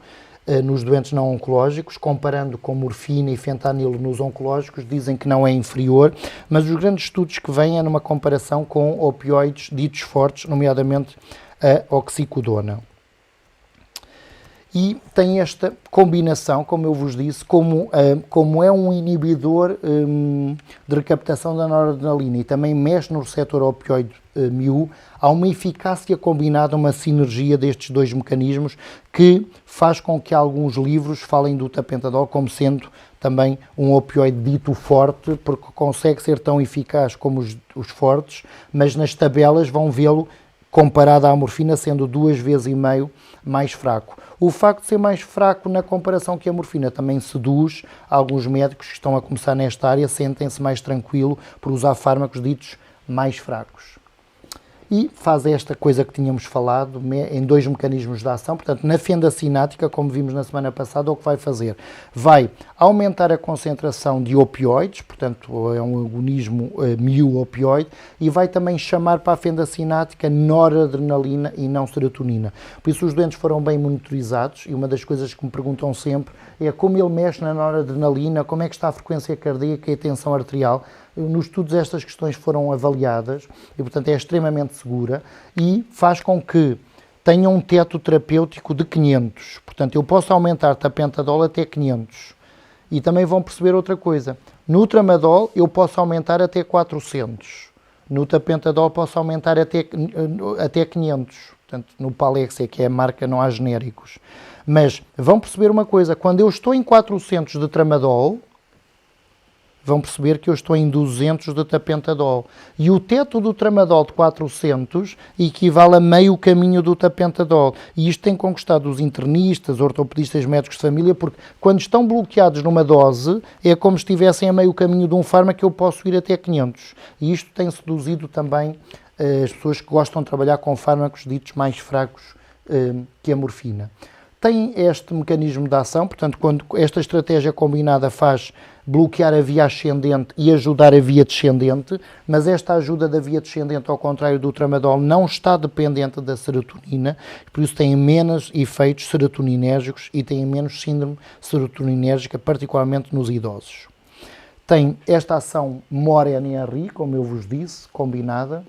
nos doentes não oncológicos, comparando com morfina e fentanilo nos oncológicos, dizem que não é inferior, mas os grandes estudos que vêm é numa comparação com opioides ditos fortes, nomeadamente a oxicodona. E tem esta combinação, como eu vos disse, como é um inibidor de recaptação da noradrenalina e também mexe no receptor opioide mu, há uma eficácia combinada, uma sinergia destes dois mecanismos que faz com que alguns livros falem do tapentadol como sendo também um opioide dito forte, porque consegue ser tão eficaz como os fortes, mas nas tabelas vão vê-lo comparado à morfina sendo 2,5 vezes mais fraco. O facto de ser mais fraco na comparação que a morfina também seduz alguns médicos que estão a começar nesta área, sentem-se mais tranquilo por usar fármacos ditos mais fracos. E faz esta coisa que tínhamos falado em dois mecanismos de ação, portanto, na fenda cinática, como vimos na semana passada, o que vai fazer? Vai aumentar a concentração de opioides, portanto, é um agonismo mu-opioide, e vai também chamar para a fenda cinática noradrenalina e não serotonina. Por isso, os doentes foram bem monitorizados, e uma das coisas que me perguntam sempre é como ele mexe na noradrenalina, como é que está a frequência cardíaca e a tensão arterial. Nos estudos estas questões foram avaliadas e, portanto, é extremamente segura e faz com que tenha um teto terapêutico de 500. Portanto, eu posso aumentar tapentadol até 500. E também vão perceber outra coisa. No tramadol, eu posso aumentar até 400. No tapentadol, posso aumentar até 500. Portanto, no Palexia, que é a marca, não há genéricos. Mas vão perceber uma coisa. Quando eu estou em 400 de tramadol, vão perceber que eu estou em 200 de tapentadol. E o teto do tramadol de 400 equivale a meio caminho do tapentadol. E isto tem conquistado os internistas, ortopedistas, médicos de família, porque quando estão bloqueados numa dose, é como se estivessem a meio caminho de um fármaco que eu posso ir até 500. E isto tem seduzido também as pessoas que gostam de trabalhar com fármacos ditos mais fracos que a morfina. Tem este mecanismo de ação, portanto, quando esta estratégia combinada faz bloquear a via ascendente e ajudar a via descendente, mas esta ajuda da via descendente, ao contrário do tramadol, não está dependente da serotonina, por isso tem menos efeitos serotoninérgicos e tem menos síndrome serotoninérgica, particularmente nos idosos. tem esta ação MOR-NRI, como eu vos disse, combinada.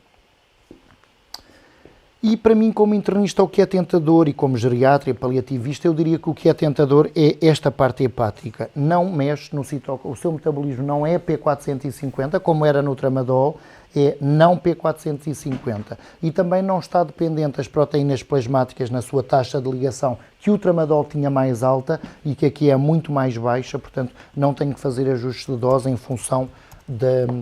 E para mim, como internista, o que é tentador, e como geriatra e paliativista, eu diria que o que é tentador é esta parte hepática. Não mexe no citocromo, o seu metabolismo não é P450, como era no tramadol, é não P450. E também não está dependente das proteínas plasmáticas na sua taxa de ligação, que o tramadol tinha mais alta e que aqui é muito mais baixa, portanto não tenho que fazer ajustes de dose em função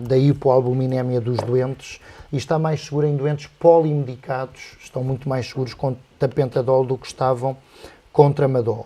da hipoalbuminémia dos doentes, e está mais seguro em doentes polimedicados, estão muito mais seguros com tapentadol do que estavam com tramadol.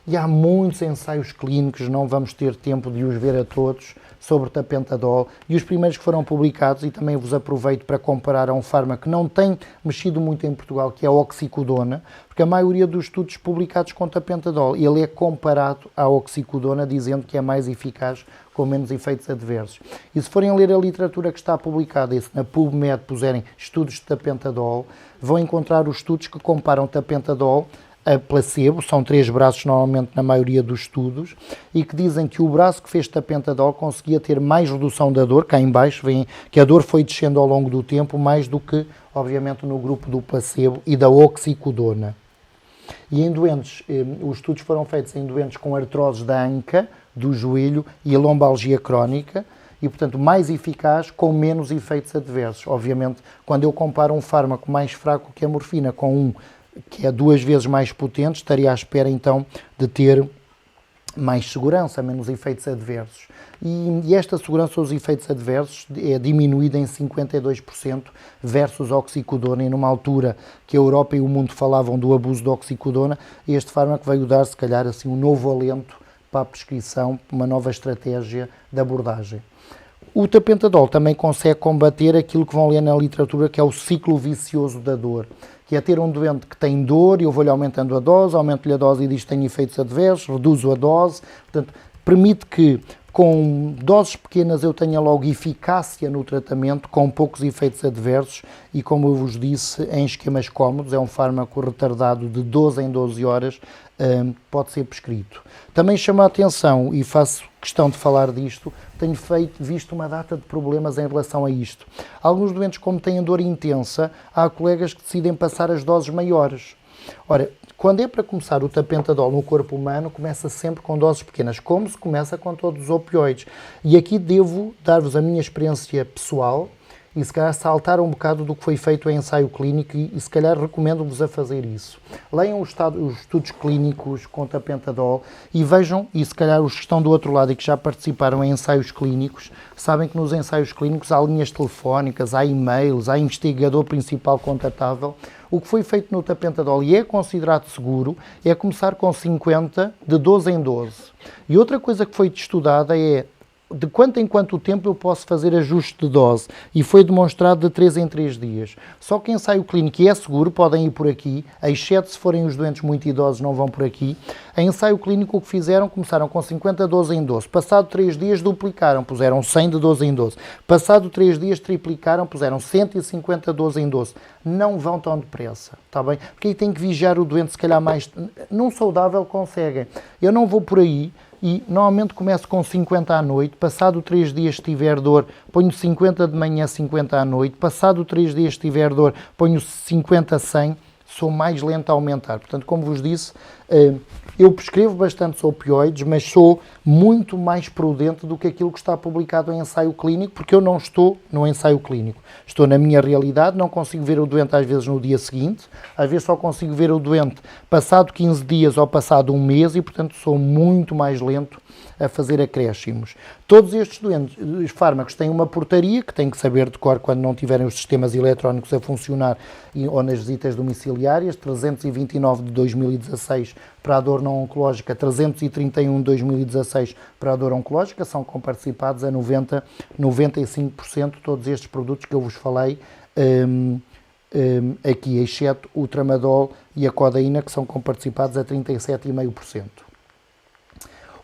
E há muitos ensaios clínicos, não vamos ter tempo de os ver a todos, sobre tapentadol, e os primeiros que foram publicados, e também vos aproveito para comparar a um fármaco que não tem mexido muito em Portugal, que é a oxicodona, porque a maioria dos estudos publicados com tapentadol, ele é comparado à oxicodona, dizendo que é mais eficaz, com menos efeitos adversos. E se forem ler a literatura que está publicada, e se na PubMed puserem estudos de tapentadol, vão encontrar os estudos que comparam tapentadol a placebo, são 3 braços normalmente na maioria dos estudos, e que dizem que o braço que fez tapentadol conseguia ter mais redução da dor, cá em baixo vem que a dor foi descendo ao longo do tempo, mais do que, obviamente, no grupo do placebo e da oxicodona. E em doentes, os estudos foram feitos em doentes com artroses da anca, do joelho e a lombalgia crónica, e, portanto, mais eficaz, com menos efeitos adversos. Obviamente, quando eu comparo um fármaco mais fraco que a morfina com um que é 2 vezes mais potente, estaria à espera então de ter mais segurança, menos efeitos adversos. E esta segurança aos efeitos adversos é diminuída em 52% versus oxicodona, e numa altura que a Europa e o mundo falavam do abuso de oxicodona, este fármaco veio dar, se calhar, assim, um novo alento para a prescrição, uma nova estratégia de abordagem. O tapentadol também consegue combater aquilo que vão ler na literatura, que é o ciclo vicioso da dor, que é ter um doente que tem dor e eu vou-lhe aumentando a dose, aumento-lhe a dose e diz que tem efeitos adversos, reduzo a dose, portanto, permite que com doses pequenas eu tenha logo eficácia no tratamento, com poucos efeitos adversos e, como eu vos disse, em esquemas cómodos, é um fármaco retardado de 12 em 12 horas, pode ser prescrito. Também chama a atenção, e faço questão de falar disto, tenho visto uma data de problemas em relação a isto. Alguns doentes, como têm dor intensa, há colegas que decidem passar as doses maiores. Ora, quando é para começar o tapentadol no corpo humano, começa sempre com doses pequenas, como se começa com todos os opioides. E aqui devo dar-vos a minha experiência pessoal e se calhar saltar um bocado do que foi feito em ensaio clínico e se calhar recomendo-vos a fazer isso. Leiam os estudos clínicos com tapentadol e vejam, e se calhar os que estão do outro lado e que já participaram em ensaios clínicos, sabem que nos ensaios clínicos há linhas telefónicas, há e-mails, há investigador principal contatável. O que foi feito no tapentadol e é considerado seguro é começar com 50 de 12 em 12. E outra coisa que foi estudada é de quanto em quanto tempo eu posso fazer ajuste de dose, e foi demonstrado de 3 em 3 dias. Só que ensaio clínico é seguro, podem ir por aqui, exceto se forem os doentes muito idosos, não vão por aqui. Em ensaio clínico o que fizeram, começaram com 50 de 12 em 12, passado 3 dias duplicaram, puseram 100 de 12 em 12, passado 3 dias triplicaram, puseram 150 de 12 em 12. Não vão tão depressa, está bem? Porque aí tem que vigiar o doente, se calhar mais... Num saudável conseguem. Eu não vou por aí, e normalmente começo com 50 à noite, passado 3 dias se tiver dor, ponho 50 de manhã, 50 à noite, passado 3 dias se tiver dor, ponho 50 a 100, sou mais lento a aumentar. Portanto, como vos disse, eu prescrevo bastantes opioides, mas sou muito mais prudente do que aquilo que está publicado em ensaio clínico, porque eu não estou no ensaio clínico. Estou na minha realidade, não consigo ver o doente às vezes no dia seguinte, às vezes só consigo ver o doente passado 15 dias ou passado um mês e, portanto, sou muito mais lento a fazer acréscimos. Todos estes doentes, os fármacos têm uma portaria que têm que saber de cor quando não tiverem os sistemas eletrónicos a funcionar ou nas visitas domiciliárias, 329 de 2016 para a dor não oncológica, 331 de 2016 para a dor oncológica, são comparticipados a 95% todos estes produtos que eu vos falei aqui, exceto o tramadol e a codeína, que são comparticipados a 37,5%.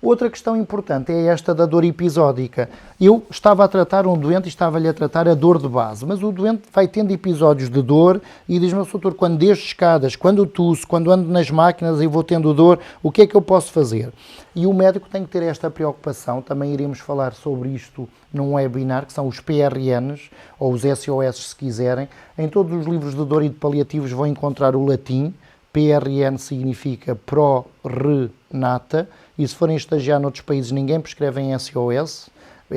Outra questão importante é esta da dor episódica. Eu estava a tratar um doente e estava-lhe a tratar a dor de base, mas o doente vai tendo episódios de dor e diz-me, doutor, quando desço escadas, quando tuço, quando ando nas máquinas e vou tendo dor, o que é que eu posso fazer? E o médico tem que ter esta preocupação, também iremos falar sobre isto num webinar, que são os PRNs, ou os SOS se quiserem. Em todos os livros de dor e de paliativos vão encontrar o latim. PRN significa pro renata, e se forem estagiar noutros países ninguém prescreve em SOS.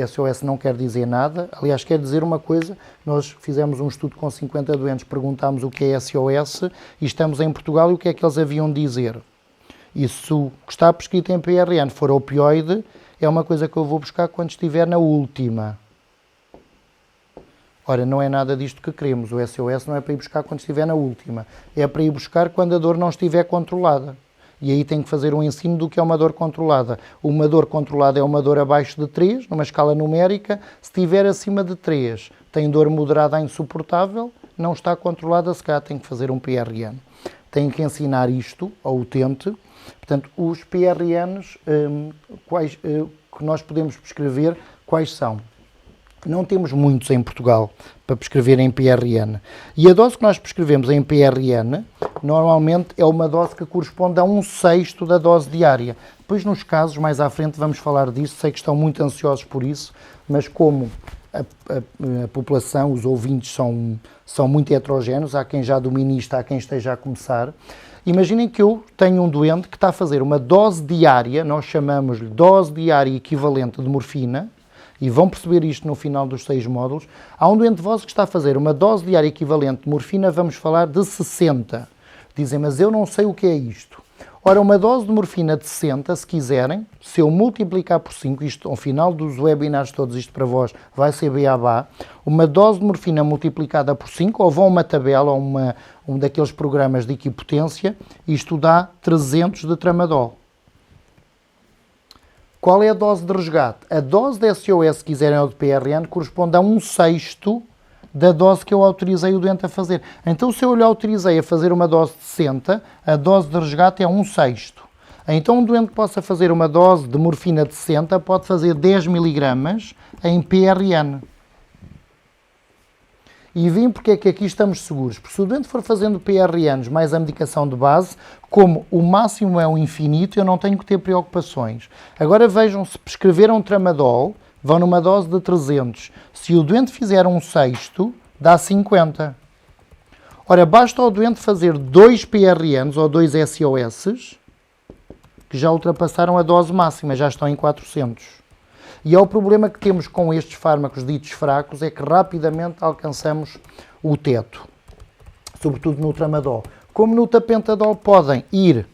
SOS não quer dizer nada, aliás quer dizer uma coisa, nós fizemos um estudo com 50 doentes, perguntámos o que é SOS e estamos em Portugal e o que é que eles haviam de dizer. E se o que está prescrito em PRN for opioide, é uma coisa que eu vou buscar quando estiver na última. Ora, não é nada disto que queremos. O SOS não é para ir buscar quando estiver na última. É para ir buscar quando a dor não estiver controlada. E aí tem que fazer um ensino do que é uma dor controlada. Uma dor controlada é uma dor abaixo de 3, numa escala numérica. Se estiver acima de 3, tem dor moderada a insuportável, não está controlada, se calhar tem que fazer um PRN. Tem que ensinar isto ao utente. Portanto, os PRNs que nós podemos prescrever, quais são? Não temos muitos em Portugal para prescrever em PRN. E a dose que nós prescrevemos em PRN, normalmente é uma dose que corresponde a 1/6 da dose diária. Depois, nos casos, mais à frente, vamos falar disso. Sei que estão muito ansiosos por isso, mas como a população, os ouvintes são muito heterogéneos, há quem já domine isto, há quem esteja a começar. Imaginem que eu tenho um doente que está a fazer uma dose diária, nós chamamos-lhe dose diária equivalente de morfina, e vão perceber isto no final dos 6 módulos. Há um doente vosso que está a fazer uma dose diária equivalente de morfina, vamos falar de 60. Dizem, mas eu não sei o que é isto. Ora, uma dose de morfina de 60, se quiserem, se eu multiplicar por 5, isto ao final dos webinars todos, isto para vós vai ser beabá, uma dose de morfina multiplicada por 5, ou vão a uma tabela, ou um daqueles programas de equipotência, isto dá 300 de tramadol. Qual é a dose de resgate? A dose de SOS, se quiserem, ou de PRN, corresponde a 1/6 da dose que eu autorizei o doente a fazer. Então, se eu lhe autorizei a fazer uma dose de 60, a dose de resgate é 1/6. Então, um doente que possa fazer uma dose de morfina de 60 pode fazer 10 mg em PRN. E vim porque é que aqui estamos seguros. Porque se o doente for fazendo PRNs mais a medicação de base, como o máximo é o infinito, eu não tenho que ter preocupações. Agora vejam, se prescreveram tramadol, vão numa dose de 300. Se o doente fizer 1/6, dá 50. Ora, basta ao doente fazer 2 PRNs ou 2 SOS, que já ultrapassaram a dose máxima, já estão em 400. E é o problema que temos com estes fármacos ditos fracos, é que rapidamente alcançamos o teto, sobretudo no tramadol. Como no tapentadol podem ir,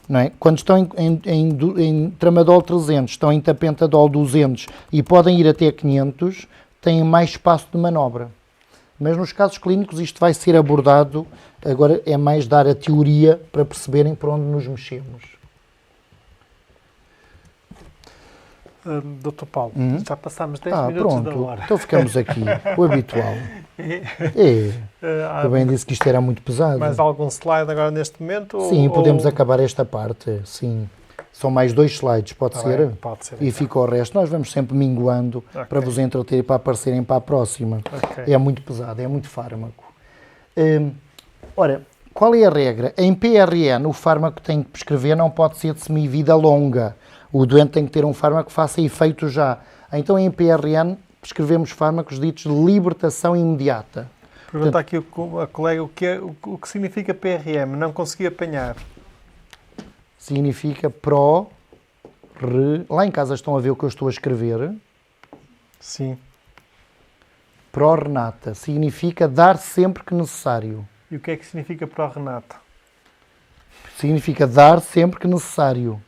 não é? Quando estão em tramadol 300, estão em tapentadol 200 e podem ir até 500, têm mais espaço de manobra. Mas nos casos clínicos isto vai ser abordado, agora é mais dar a teoria para perceberem para onde nos mexemos. Dr. Paulo, já passámos 10 minutos pronto. da hora. Então ficamos aqui, o habitual. Eu bem disse que isto era muito pesado. Mais algum slide agora neste momento? Sim, podemos acabar esta parte, sim. São mais 2 slides, pode ser? Bem, pode ser. E então fica o resto. Nós vamos sempre minguando para vos entreter e para aparecerem para a próxima. É muito pesado, é muito fármaco. Ora, qual é a regra? Em PRN, o fármaco que tem que prescrever não pode ser de semivida longa. O doente tem que ter um fármaco que faça efeito já. Então, em PRN, prescrevemos fármacos ditos de libertação imediata. Pergunta aqui a colega o que significa PRM. Não consegui apanhar. Significa Lá em casa estão a ver o que eu estou a escrever. Sim. Pró-renata. Significa dar sempre que necessário. E o que é que significa pró-renata? Significa dar sempre que necessário.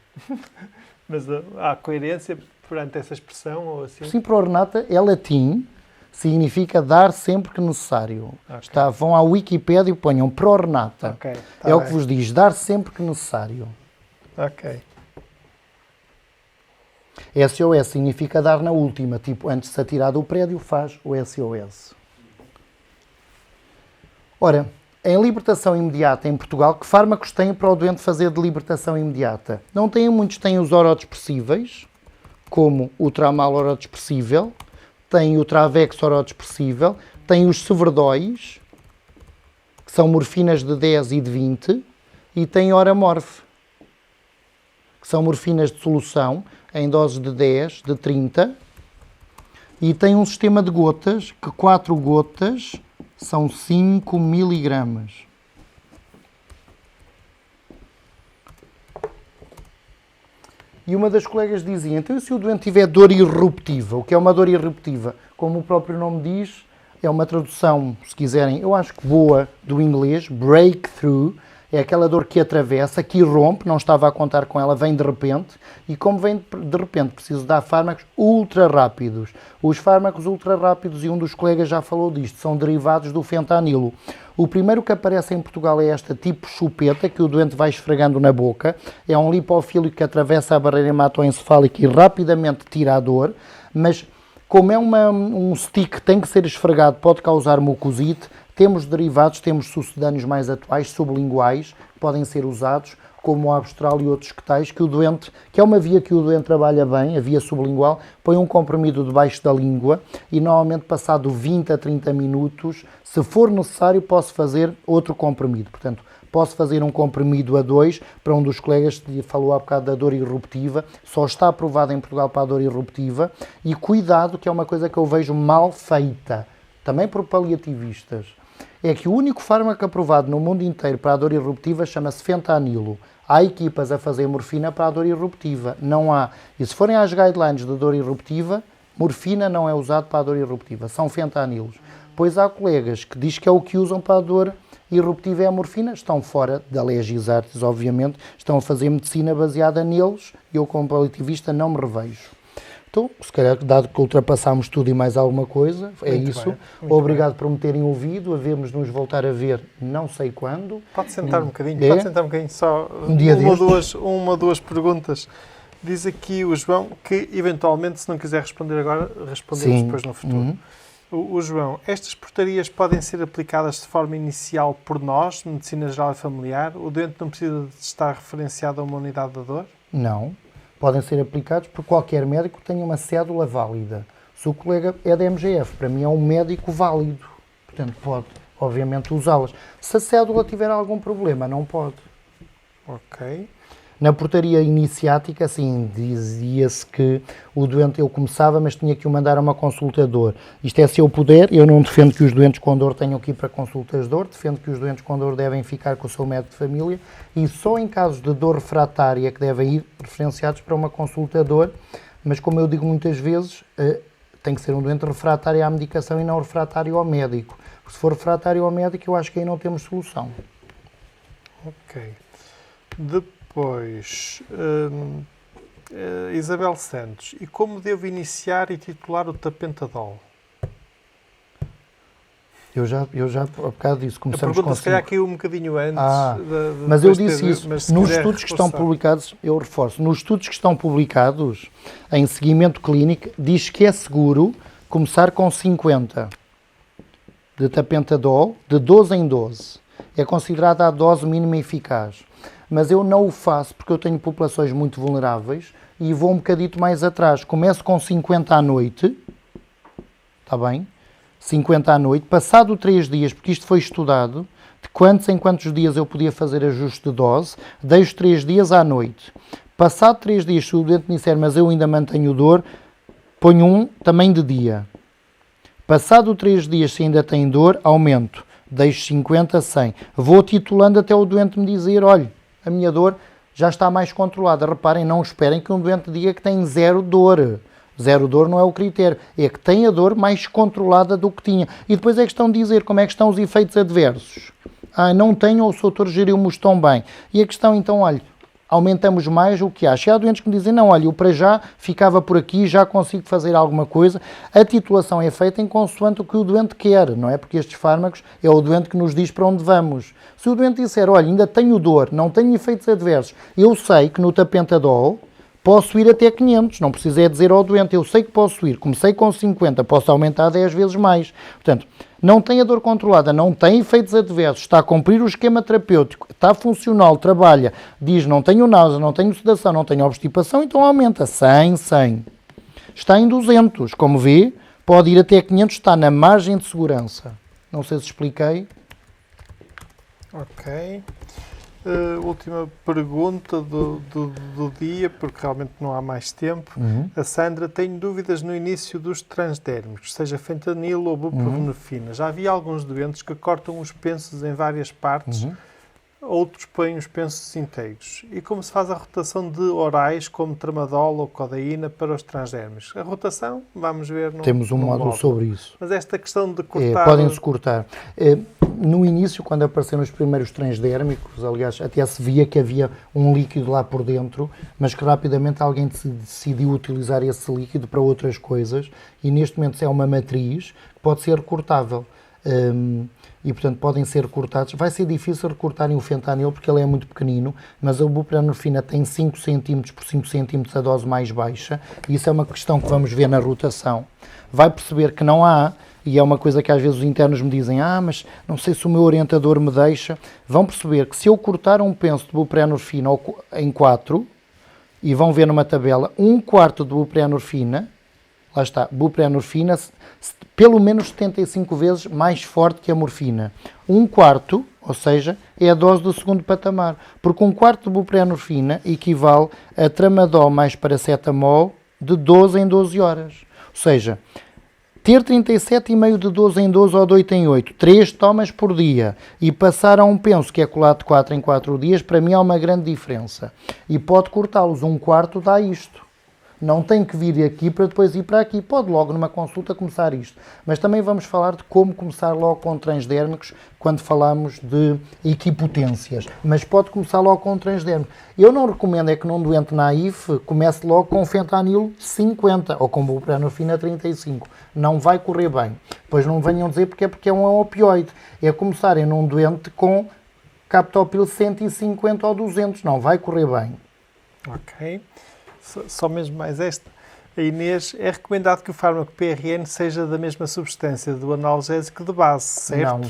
Mas há coerência perante essa expressão ou assim? Sim, pró-renata é latim, significa dar sempre que necessário. Okay. Vão à Wikipédia e ponham pró-renata. Okay, é o que vos diz, dar sempre que necessário. Ok. SOS significa dar na última, tipo, antes de se atirar do prédio faz o SOS. Ora, Em libertação imediata em Portugal, que fármacos têm para o doente fazer de libertação imediata? Não têm muitos, têm os orodepressíveis, como o Tramal orodepressível, tem o Travex orodepressível, tem os Severdóis, que são morfinas de 10 e de 20, e tem Oramorf, que são morfinas de solução, em doses de 10, de 30, e tem um sistema de gotas, que 4 gotas são 5 miligramas. E uma das colegas dizia, então se o doente tiver dor irruptiva, o que é uma dor irruptiva? Como o próprio nome diz, é uma tradução, se quiserem, eu acho que boa, do inglês, breakthrough, é aquela dor que atravessa, que irrompe, não estava a contar com ela, vem de repente, e como vem de repente, preciso dar fármacos ultra rápidos. Os fármacos ultra rápidos, e um dos colegas já falou disto, são derivados do fentanilo. O primeiro que aparece em Portugal é esta tipo chupeta, que o doente vai esfregando na boca, é um lipofílico que atravessa a barreira hematoencefálica e rapidamente tira a dor, mas como é um stick que tem que ser esfregado, pode causar mucosite. Temos derivados, temos sucedâneos mais atuais, sublinguais, que podem ser usados, como o Abstral e outros que tais, que o doente, que é uma via que o doente trabalha bem, a via sublingual, põe um comprimido debaixo da língua e normalmente passado 20 a 30 minutos, se for necessário, posso fazer outro comprimido. Portanto, posso fazer um comprimido a 2 para um dos colegas que falou há bocado da dor irruptiva, só está aprovado em Portugal para a dor irruptiva, e cuidado, que é uma coisa que eu vejo mal feita, também por paliativistas, é que o único fármaco aprovado no mundo inteiro para a dor irruptiva chama-se fentanilo. Há equipas a fazer morfina para a dor irruptiva, não há. E se forem às guidelines de dor irruptiva, morfina não é usado para a dor irruptiva, são fentanilos. Pois há colegas que dizem que é o que usam para a dor irruptiva é a morfina, estão fora da Legis Artis, obviamente, estão a fazer medicina baseada neles, e eu como paliativista não me revejo. Então, se calhar, dado que ultrapassámos tudo e mais alguma coisa, é Muito isso. bem, Obrigado por me terem ouvido, havemos nos voltar a ver não sei quando. Pode sentar um bocadinho, É? pode sentar um bocadinho, só Um dia uma ou duas perguntas. Diz aqui o João que, eventualmente, se não quiser responder agora, respondemos Sim. depois no futuro. Uhum. O João, estas portarias podem ser aplicadas de forma inicial por nós, Medicina Geral e Familiar? O doente não precisa de estar referenciado a uma unidade da dor? Não. Podem ser aplicados por qualquer médico que tenha uma cédula válida. Se o colega é da MGF, para mim é um médico válido. Portanto, pode, obviamente, usá-las. Se a cédula tiver algum problema, não pode. Ok. Na portaria iniciática, assim, dizia-se que o doente, eu começava, mas tinha que o mandar a uma consulta de dor. Isto é, se eu puder, eu não defendo que os doentes com dor tenham que ir para consultas de dor, defendo que os doentes com dor devem ficar com o seu médico de família, e só em casos de dor refratária que devem ir referenciados para uma consulta de dor, mas como eu digo muitas vezes, tem que ser um doente refratário à medicação e não refratário ao médico. Porque se for refratário ao médico, eu acho que aí não temos solução. Ok. Depois, Isabel Santos, e como devo iniciar e titular o tapentadol? Eu já há bocado disse, A começamos pergunta com se calhar 5. aqui um bocadinho antes. Mas eu depois disse isso, mas se nos quiser estudos que estão reforçar. publicados, eu reforço, nos estudos que estão publicados em seguimento clínico, diz que é seguro começar com 50 de tapentadol, de 12 em 12. É considerada a dose mínima eficaz. Mas eu não o faço porque eu tenho populações muito vulneráveis e vou um bocadito mais atrás. Começo com 50 à noite, está bem? 50 à noite, passado 3 dias, porque isto foi estudado, de quantos em quantos dias eu podia fazer ajuste de dose, deixo 3 dias à noite. Passado 3 dias, se o doente me disser, mas eu ainda mantenho dor, ponho um também de dia. Passado 3 dias, se ainda tem dor, aumento. Deixo 50 a 100. Vou titulando até o doente me dizer, olha, a minha dor já está mais controlada. Reparem, não esperem que um doente diga que tem zero dor. Zero dor não é o critério, é que tem a dor mais controlada do que tinha. E depois é questão de dizer como é que estão os efeitos adversos. Não tenho ou o doutor geriu-me tão bem. E a questão então, olha, aumentamos mais o que acha. E há doentes que me dizem, não, olha, eu para já ficava por aqui, já consigo fazer alguma coisa. A titulação é feita em consoante o que o doente quer, não é? Porque estes fármacos é o doente que nos diz para onde vamos. Se o doente disser, olha, ainda tenho dor, não tenho efeitos adversos, eu sei que no tapentadol posso ir até 500, não preciso é dizer ao doente, eu sei que posso ir, comecei com 50, posso aumentar 10 vezes mais. Portanto, não tem a dor controlada, não tem efeitos adversos, está a cumprir o esquema terapêutico, está funcional, trabalha, diz não tenho náusea, não tenho sedação, não tenho obstipação, então aumenta 100, 100. Está em 200, como vê, pode ir até 500, está na margem de segurança. Não sei se expliquei. Ok. Última pergunta do dia, porque realmente não há mais tempo. A Sandra tem dúvidas no início dos transdérmicos, seja fentanilo ou buprenorfina. Já havia alguns doentes que cortam os pensos em várias partes, outros põem os pensos inteiros. E como se faz a rotação de orais, como tramadol ou codeína, para os transdérmicos? A rotação, vamos ver no Temos um no módulo sobre isso. Mas esta questão de cortar... Podem-se cortar. No início, quando apareceram os primeiros transdérmicos, aliás, até se via que havia um líquido lá por dentro, mas que rapidamente alguém decidiu utilizar esse líquido para outras coisas, e neste momento é uma matriz que pode ser cortável. E, portanto, podem ser cortados. Vai ser difícil recortarem o fentanil porque ele é muito pequenino, mas a buprenorfina tem 5 cm por 5 cm a dose mais baixa, e isso é uma questão que vamos ver na rotação. Vai perceber que não há, e é uma coisa que às vezes os internos me dizem, mas não sei se o meu orientador me deixa. Vão perceber que se eu cortar um penso de buprenorfina em 4, e vão ver numa tabela, 1/4 de buprenorfina, lá está, buprenorfina, pelo menos 75 vezes mais forte que a morfina. 1/4, ou seja, é a dose do segundo patamar, porque 1/4 de buprenorfina equivale a tramadol mais paracetamol de 12 em 12 horas. Ou seja, ter 37,5 de 12 em 12 ou de 8 em 8, 3 tomas por dia, e passar a um penso que é colado de 4 em 4 dias, para mim há uma grande diferença. E pode cortá-los, 1/4 dá isto. Não tem que vir aqui para depois ir para aqui. Pode logo numa consulta começar isto. Mas também vamos falar de como começar logo com transdérmicos quando falamos de equipotências. Mas pode começar logo com transdérmicos. Eu não recomendo é que num doente naif comece logo com fentanil 50 ou com buprenorfina 35. Não vai correr bem. Depois não venham dizer porque é um opioide. É começarem num doente com captopril 150 ou 200. Não vai correr bem. Ok. Só mesmo mais esta. A Inês, é recomendado que o fármaco PRN seja da mesma substância do analgésico de base, certo?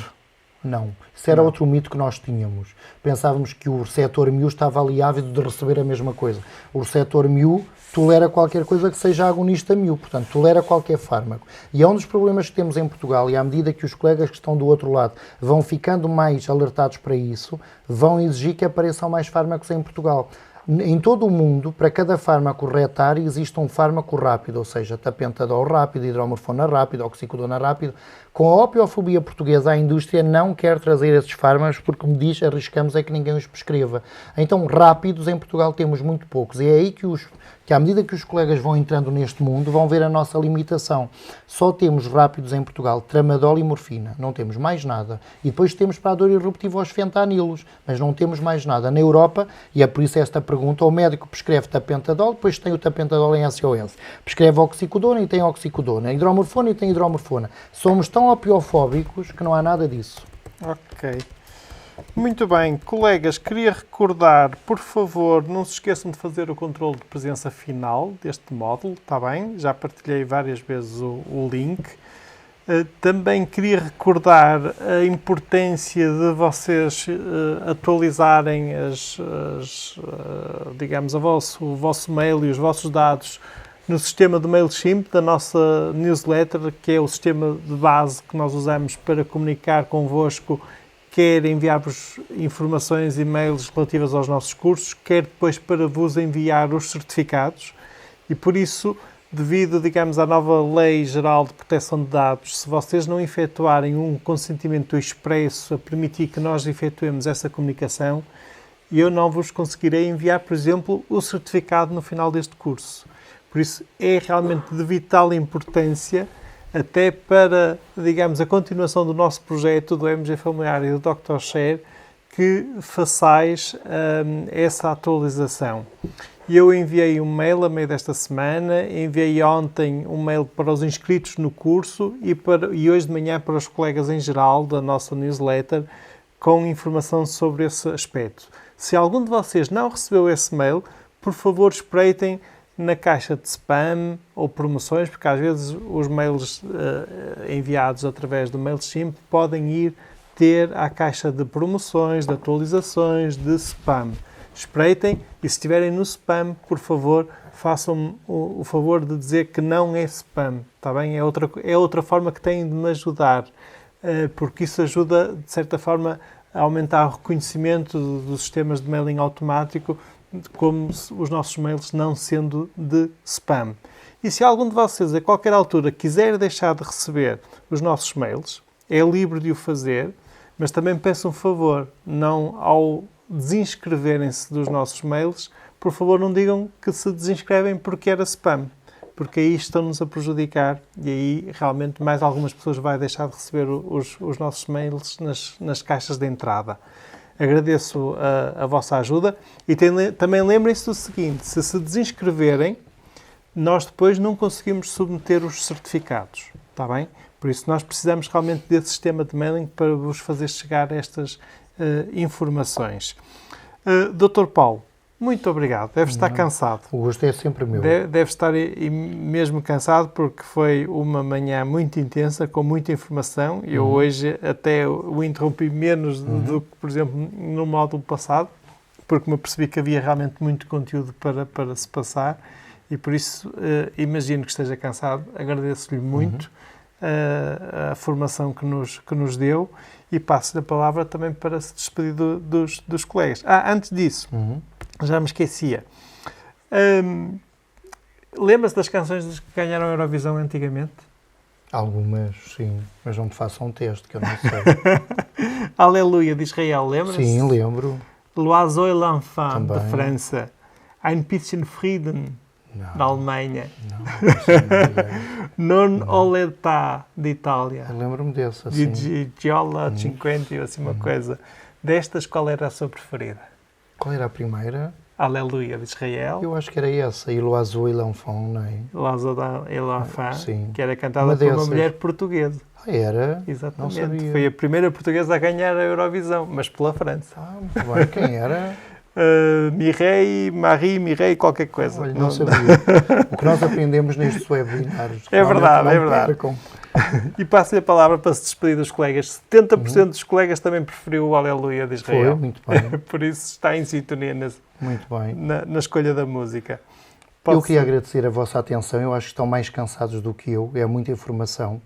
Não. Isso era outro mito que nós tínhamos. Pensávamos que o receptor mu estava ali ávido de receber a mesma coisa. O receptor mu tolera qualquer coisa que seja agonista mu, portanto, tolera qualquer fármaco. E é um dos problemas que temos em Portugal, e à medida que os colegas que estão do outro lado vão ficando mais alertados para isso, vão exigir que apareçam mais fármacos em Portugal. Em todo o mundo, para cada fármaco retário, existe um fármaco rápido, ou seja, tapentadol rápido, hidromorfona rápido, oxicodona rápido. Com a opiofobia portuguesa, a indústria não quer trazer esses fármacos porque, me diz, arriscamos é que ninguém os prescreva. Então, rápidos em Portugal temos muito poucos. E é aí que à medida que os colegas vão entrando neste mundo, vão ver a nossa limitação. Só temos rápidos em Portugal, tramadol e morfina. Não temos mais nada. E depois temos para a dor irruptiva os fentanilos, mas não temos mais nada. Na Europa, e é por isso esta pergunta, o médico prescreve tapentadol, depois tem o tapentadol em SOS. Prescreve oxicodona e tem oxicodona. Hidromorfona e tem hidromorfona. Somos tão opiofóbicos que não há nada disso. Ok. Muito bem. Colegas, queria recordar, por favor, não se esqueçam de fazer o controle de presença final deste módulo, está bem? Já partilhei várias vezes o link. Também queria recordar a importância de vocês atualizarem digamos, o vosso mail e os vossos dados no sistema do MailChimp, da nossa newsletter, que é o sistema de base que nós usamos para comunicar convosco, quer enviar-vos informações e e-mails relativas aos nossos cursos, quer depois para vos enviar os certificados. E por isso, devido, digamos, à nova Lei Geral de Proteção de Dados, se vocês não efetuarem um consentimento expresso a permitir que nós efetuemos essa comunicação, eu não vos conseguirei enviar, por exemplo, o certificado no final deste curso. Por isso, é realmente de vital importância, até para, digamos, a continuação do nosso projeto do MG Familiar e do Dr. Share, que façais essa atualização. Eu enviei um mail a meio desta semana, enviei ontem um mail para os inscritos no curso e hoje de manhã para os colegas em geral da nossa newsletter, com informação sobre esse aspecto. Se algum de vocês não recebeu esse mail, por favor espreitem na caixa de spam ou promoções, porque às vezes os mails enviados através do MailChimp podem ir ter à caixa de promoções, de atualizações, de spam. Espreitem e se estiverem no spam, por favor, façam o favor de dizer que não é spam, está bem? É outra forma que têm de me ajudar, porque isso ajuda, de certa forma, a aumentar o reconhecimento dos sistemas de mailing automático como os nossos mails não sendo de spam. E se algum de vocês, a qualquer altura, quiser deixar de receber os nossos mails, é livre de o fazer, mas também peço um favor, não ao desinscreverem-se dos nossos mails, por favor não digam que se desinscrevem porque era spam, porque aí estão-nos a prejudicar e aí realmente mais algumas pessoas vão deixar de receber os nossos mails nas caixas de entrada. Agradeço a vossa ajuda e também lembrem-se do seguinte, se desinscreverem, nós depois não conseguimos submeter os certificados, está bem? Por isso nós precisamos realmente desse sistema de mailing para vos fazer chegar estas informações. Dr. Paulo, muito obrigado. Deve estar cansado. O gosto é sempre meu. Deve estar mesmo cansado porque foi uma manhã muito intensa, com muita informação. Eu hoje até o interrompi menos do que, por exemplo, no módulo passado, porque me percebi que havia realmente muito conteúdo para se passar e por isso imagino que esteja cansado. Agradeço-lhe muito a formação que nos deu e passo-lhe a palavra também para se despedir dos colegas. Antes disso, já me esquecia. Lembra-se das canções que ganharam a Eurovisão antigamente? Algumas, sim, mas não me façam um teste, que eu não sei. Aleluia, de Israel, lembra-se? Sim, lembro. L'Oiseau et l'Enfant, Também. de França. Ein bisschen Frieden, da Alemanha. Non ole pas, de Itália. Eu lembro-me desse, assim. De Giola 50, ou assim uma coisa. Destas, qual era a sua preferida? Qual era a primeira? Aleluia, de Israel. Eu acho que era essa, Il Oiseau et l'Enfant, não é? L'Oiseau et l'Enfant, Sim. que era cantada por uma mulher portuguesa. Era? Exatamente. Não sabia. Foi a primeira portuguesa a ganhar a Eurovisão, mas pela França. Muito bem. Quem era? Marie, qualquer coisa. Olha, não sabia. O que nós aprendemos nestes webinars. É verdade, é verdade. Percam. E passo-lhe a palavra para se despedir dos colegas. 70% dos colegas também preferiu o Aleluia de Israel. Foi, muito bem. Por isso está em sintonia Muito bem. na escolha da música. Eu queria agradecer a vossa atenção. Eu acho que estão mais cansados do que eu. É muita informação.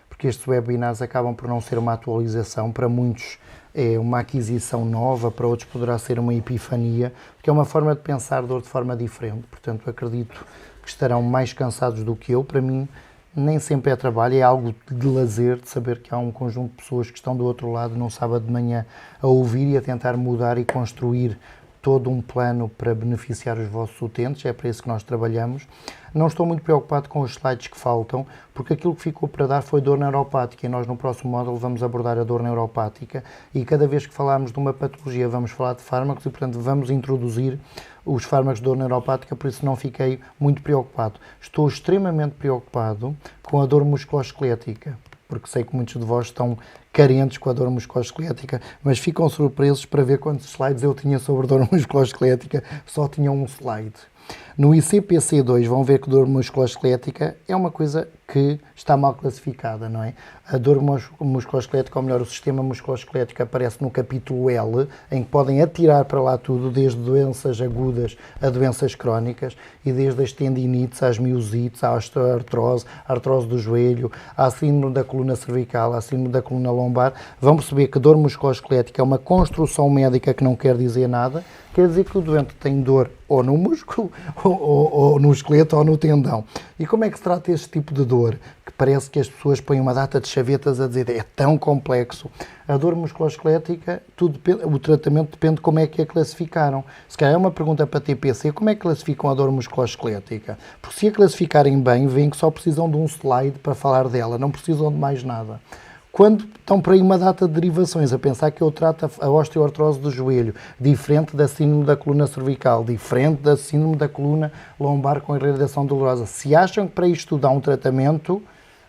Porque estes webinars acabam por não ser uma atualização. Para muitos é uma aquisição nova, para outros poderá ser uma epifania, porque é uma forma de pensar de forma diferente. Portanto, acredito que estarão mais cansados do que eu. Para mim, nem sempre é trabalho, é algo de lazer, de saber que há um conjunto de pessoas que estão do outro lado num sábado de manhã a ouvir e a tentar mudar e construir todo um plano para beneficiar os vossos utentes, é para isso que nós trabalhamos. Não estou muito preocupado com os slides que faltam, porque aquilo que ficou para dar foi dor neuropática e nós no próximo módulo vamos abordar a dor neuropática e cada vez que falarmos de uma patologia vamos falar de fármacos e, portanto, vamos introduzir os fármacos de dor neuropática, por isso não fiquei muito preocupado. Estou extremamente preocupado com a dor musculoesquelética, porque sei que muitos de vós estão carentes com a dor musculoesquelética, mas ficam surpresos para ver quantos slides eu tinha sobre dor musculoesquelética, só tinha um slide. No ICPC2 vão ver que dor musculoesquelética é uma coisa que está mal classificada, não é? A dor musculoesquelética, ou melhor, o sistema musculoesquelético aparece no capítulo L, em que podem atirar para lá tudo, desde doenças agudas a doenças crónicas, e desde as tendinites às miosites, à osteoartrose, à artrose do joelho, à síndrome da coluna cervical, à síndrome da coluna lombar. Vão perceber que dor musculoesquelética é uma construção médica que não quer dizer nada, quer dizer que o doente tem dor ou no músculo, ou no esqueleto, ou no tendão. E como é que se trata este tipo de dor? Que parece que as pessoas põem uma data de chavetas a dizer é tão complexo. A dor musculoesquelética, o tratamento depende de como é que a classificaram. Se calhar é uma pergunta para a TPC, como é que classificam a dor musculoesquelética? Porque se a classificarem bem, veem que só precisam de um slide para falar dela, não precisam de mais nada. Quando estão por aí uma data de derivações, a pensar que eu trato a osteoartrose do joelho, diferente da síndrome da coluna cervical, diferente da síndrome da coluna lombar com irradiação dolorosa, se acham que para isto dá um tratamento,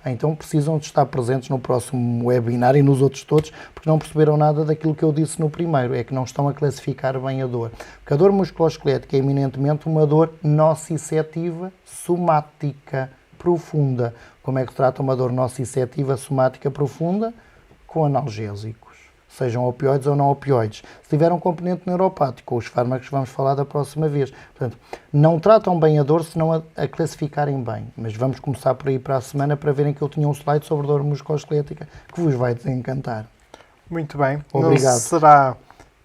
Então precisam de estar presentes no próximo webinar e nos outros todos, porque não perceberam nada daquilo que eu disse no primeiro, é que não estão a classificar bem a dor. Porque a dor musculoesquelética é eminentemente uma dor nociceptiva somática profunda. Como é que se trata uma dor nociceptiva somática profunda? Com analgésicos, sejam opioides ou não opioides. Se tiver um componente neuropático, ou os fármacos vamos falar da próxima vez. Portanto, não tratam bem a dor se não a classificarem bem. Mas vamos começar por aí para a semana para verem que eu tinha um slide sobre dor musculoesquelética que vos vai desencantar. Muito bem. Obrigado. Não será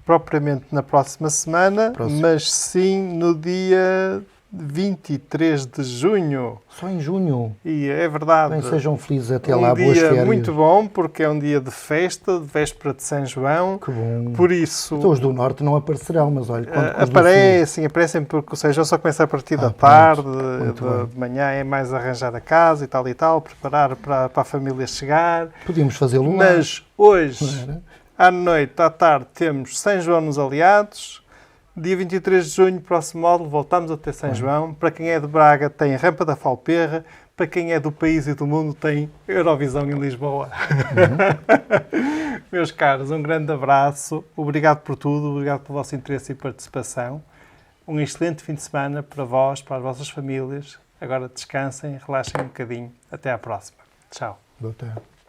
propriamente na próxima semana, mas sim no dia 23 de junho. Só em junho. E é verdade. Bem, sejam felizes até lá, boas dia férias. Muito bom, porque é um dia de festa, de véspera de São João. Que bom. Por isso... Então, os do Norte não aparecerão, mas olha... Aparecem, porque o São João só começa a partir da tarde, de manhã é mais arranjar a casa e tal, preparar para a família chegar. Podíamos fazê-lo lá. Mas hoje, à noite, à tarde, temos São João nos Aliados. Dia 23 de junho, próximo módulo, voltamos a ter São João. Para quem é de Braga, tem Rampa da Falperra. Para quem é do país e do mundo, tem Eurovisão em Lisboa. Meus caros, um grande abraço. Obrigado por tudo. Obrigado pelo vosso interesse e participação. Um excelente fim de semana para vós, para as vossas famílias. Agora descansem, relaxem um bocadinho. Até à próxima. Tchau. Boa tarde.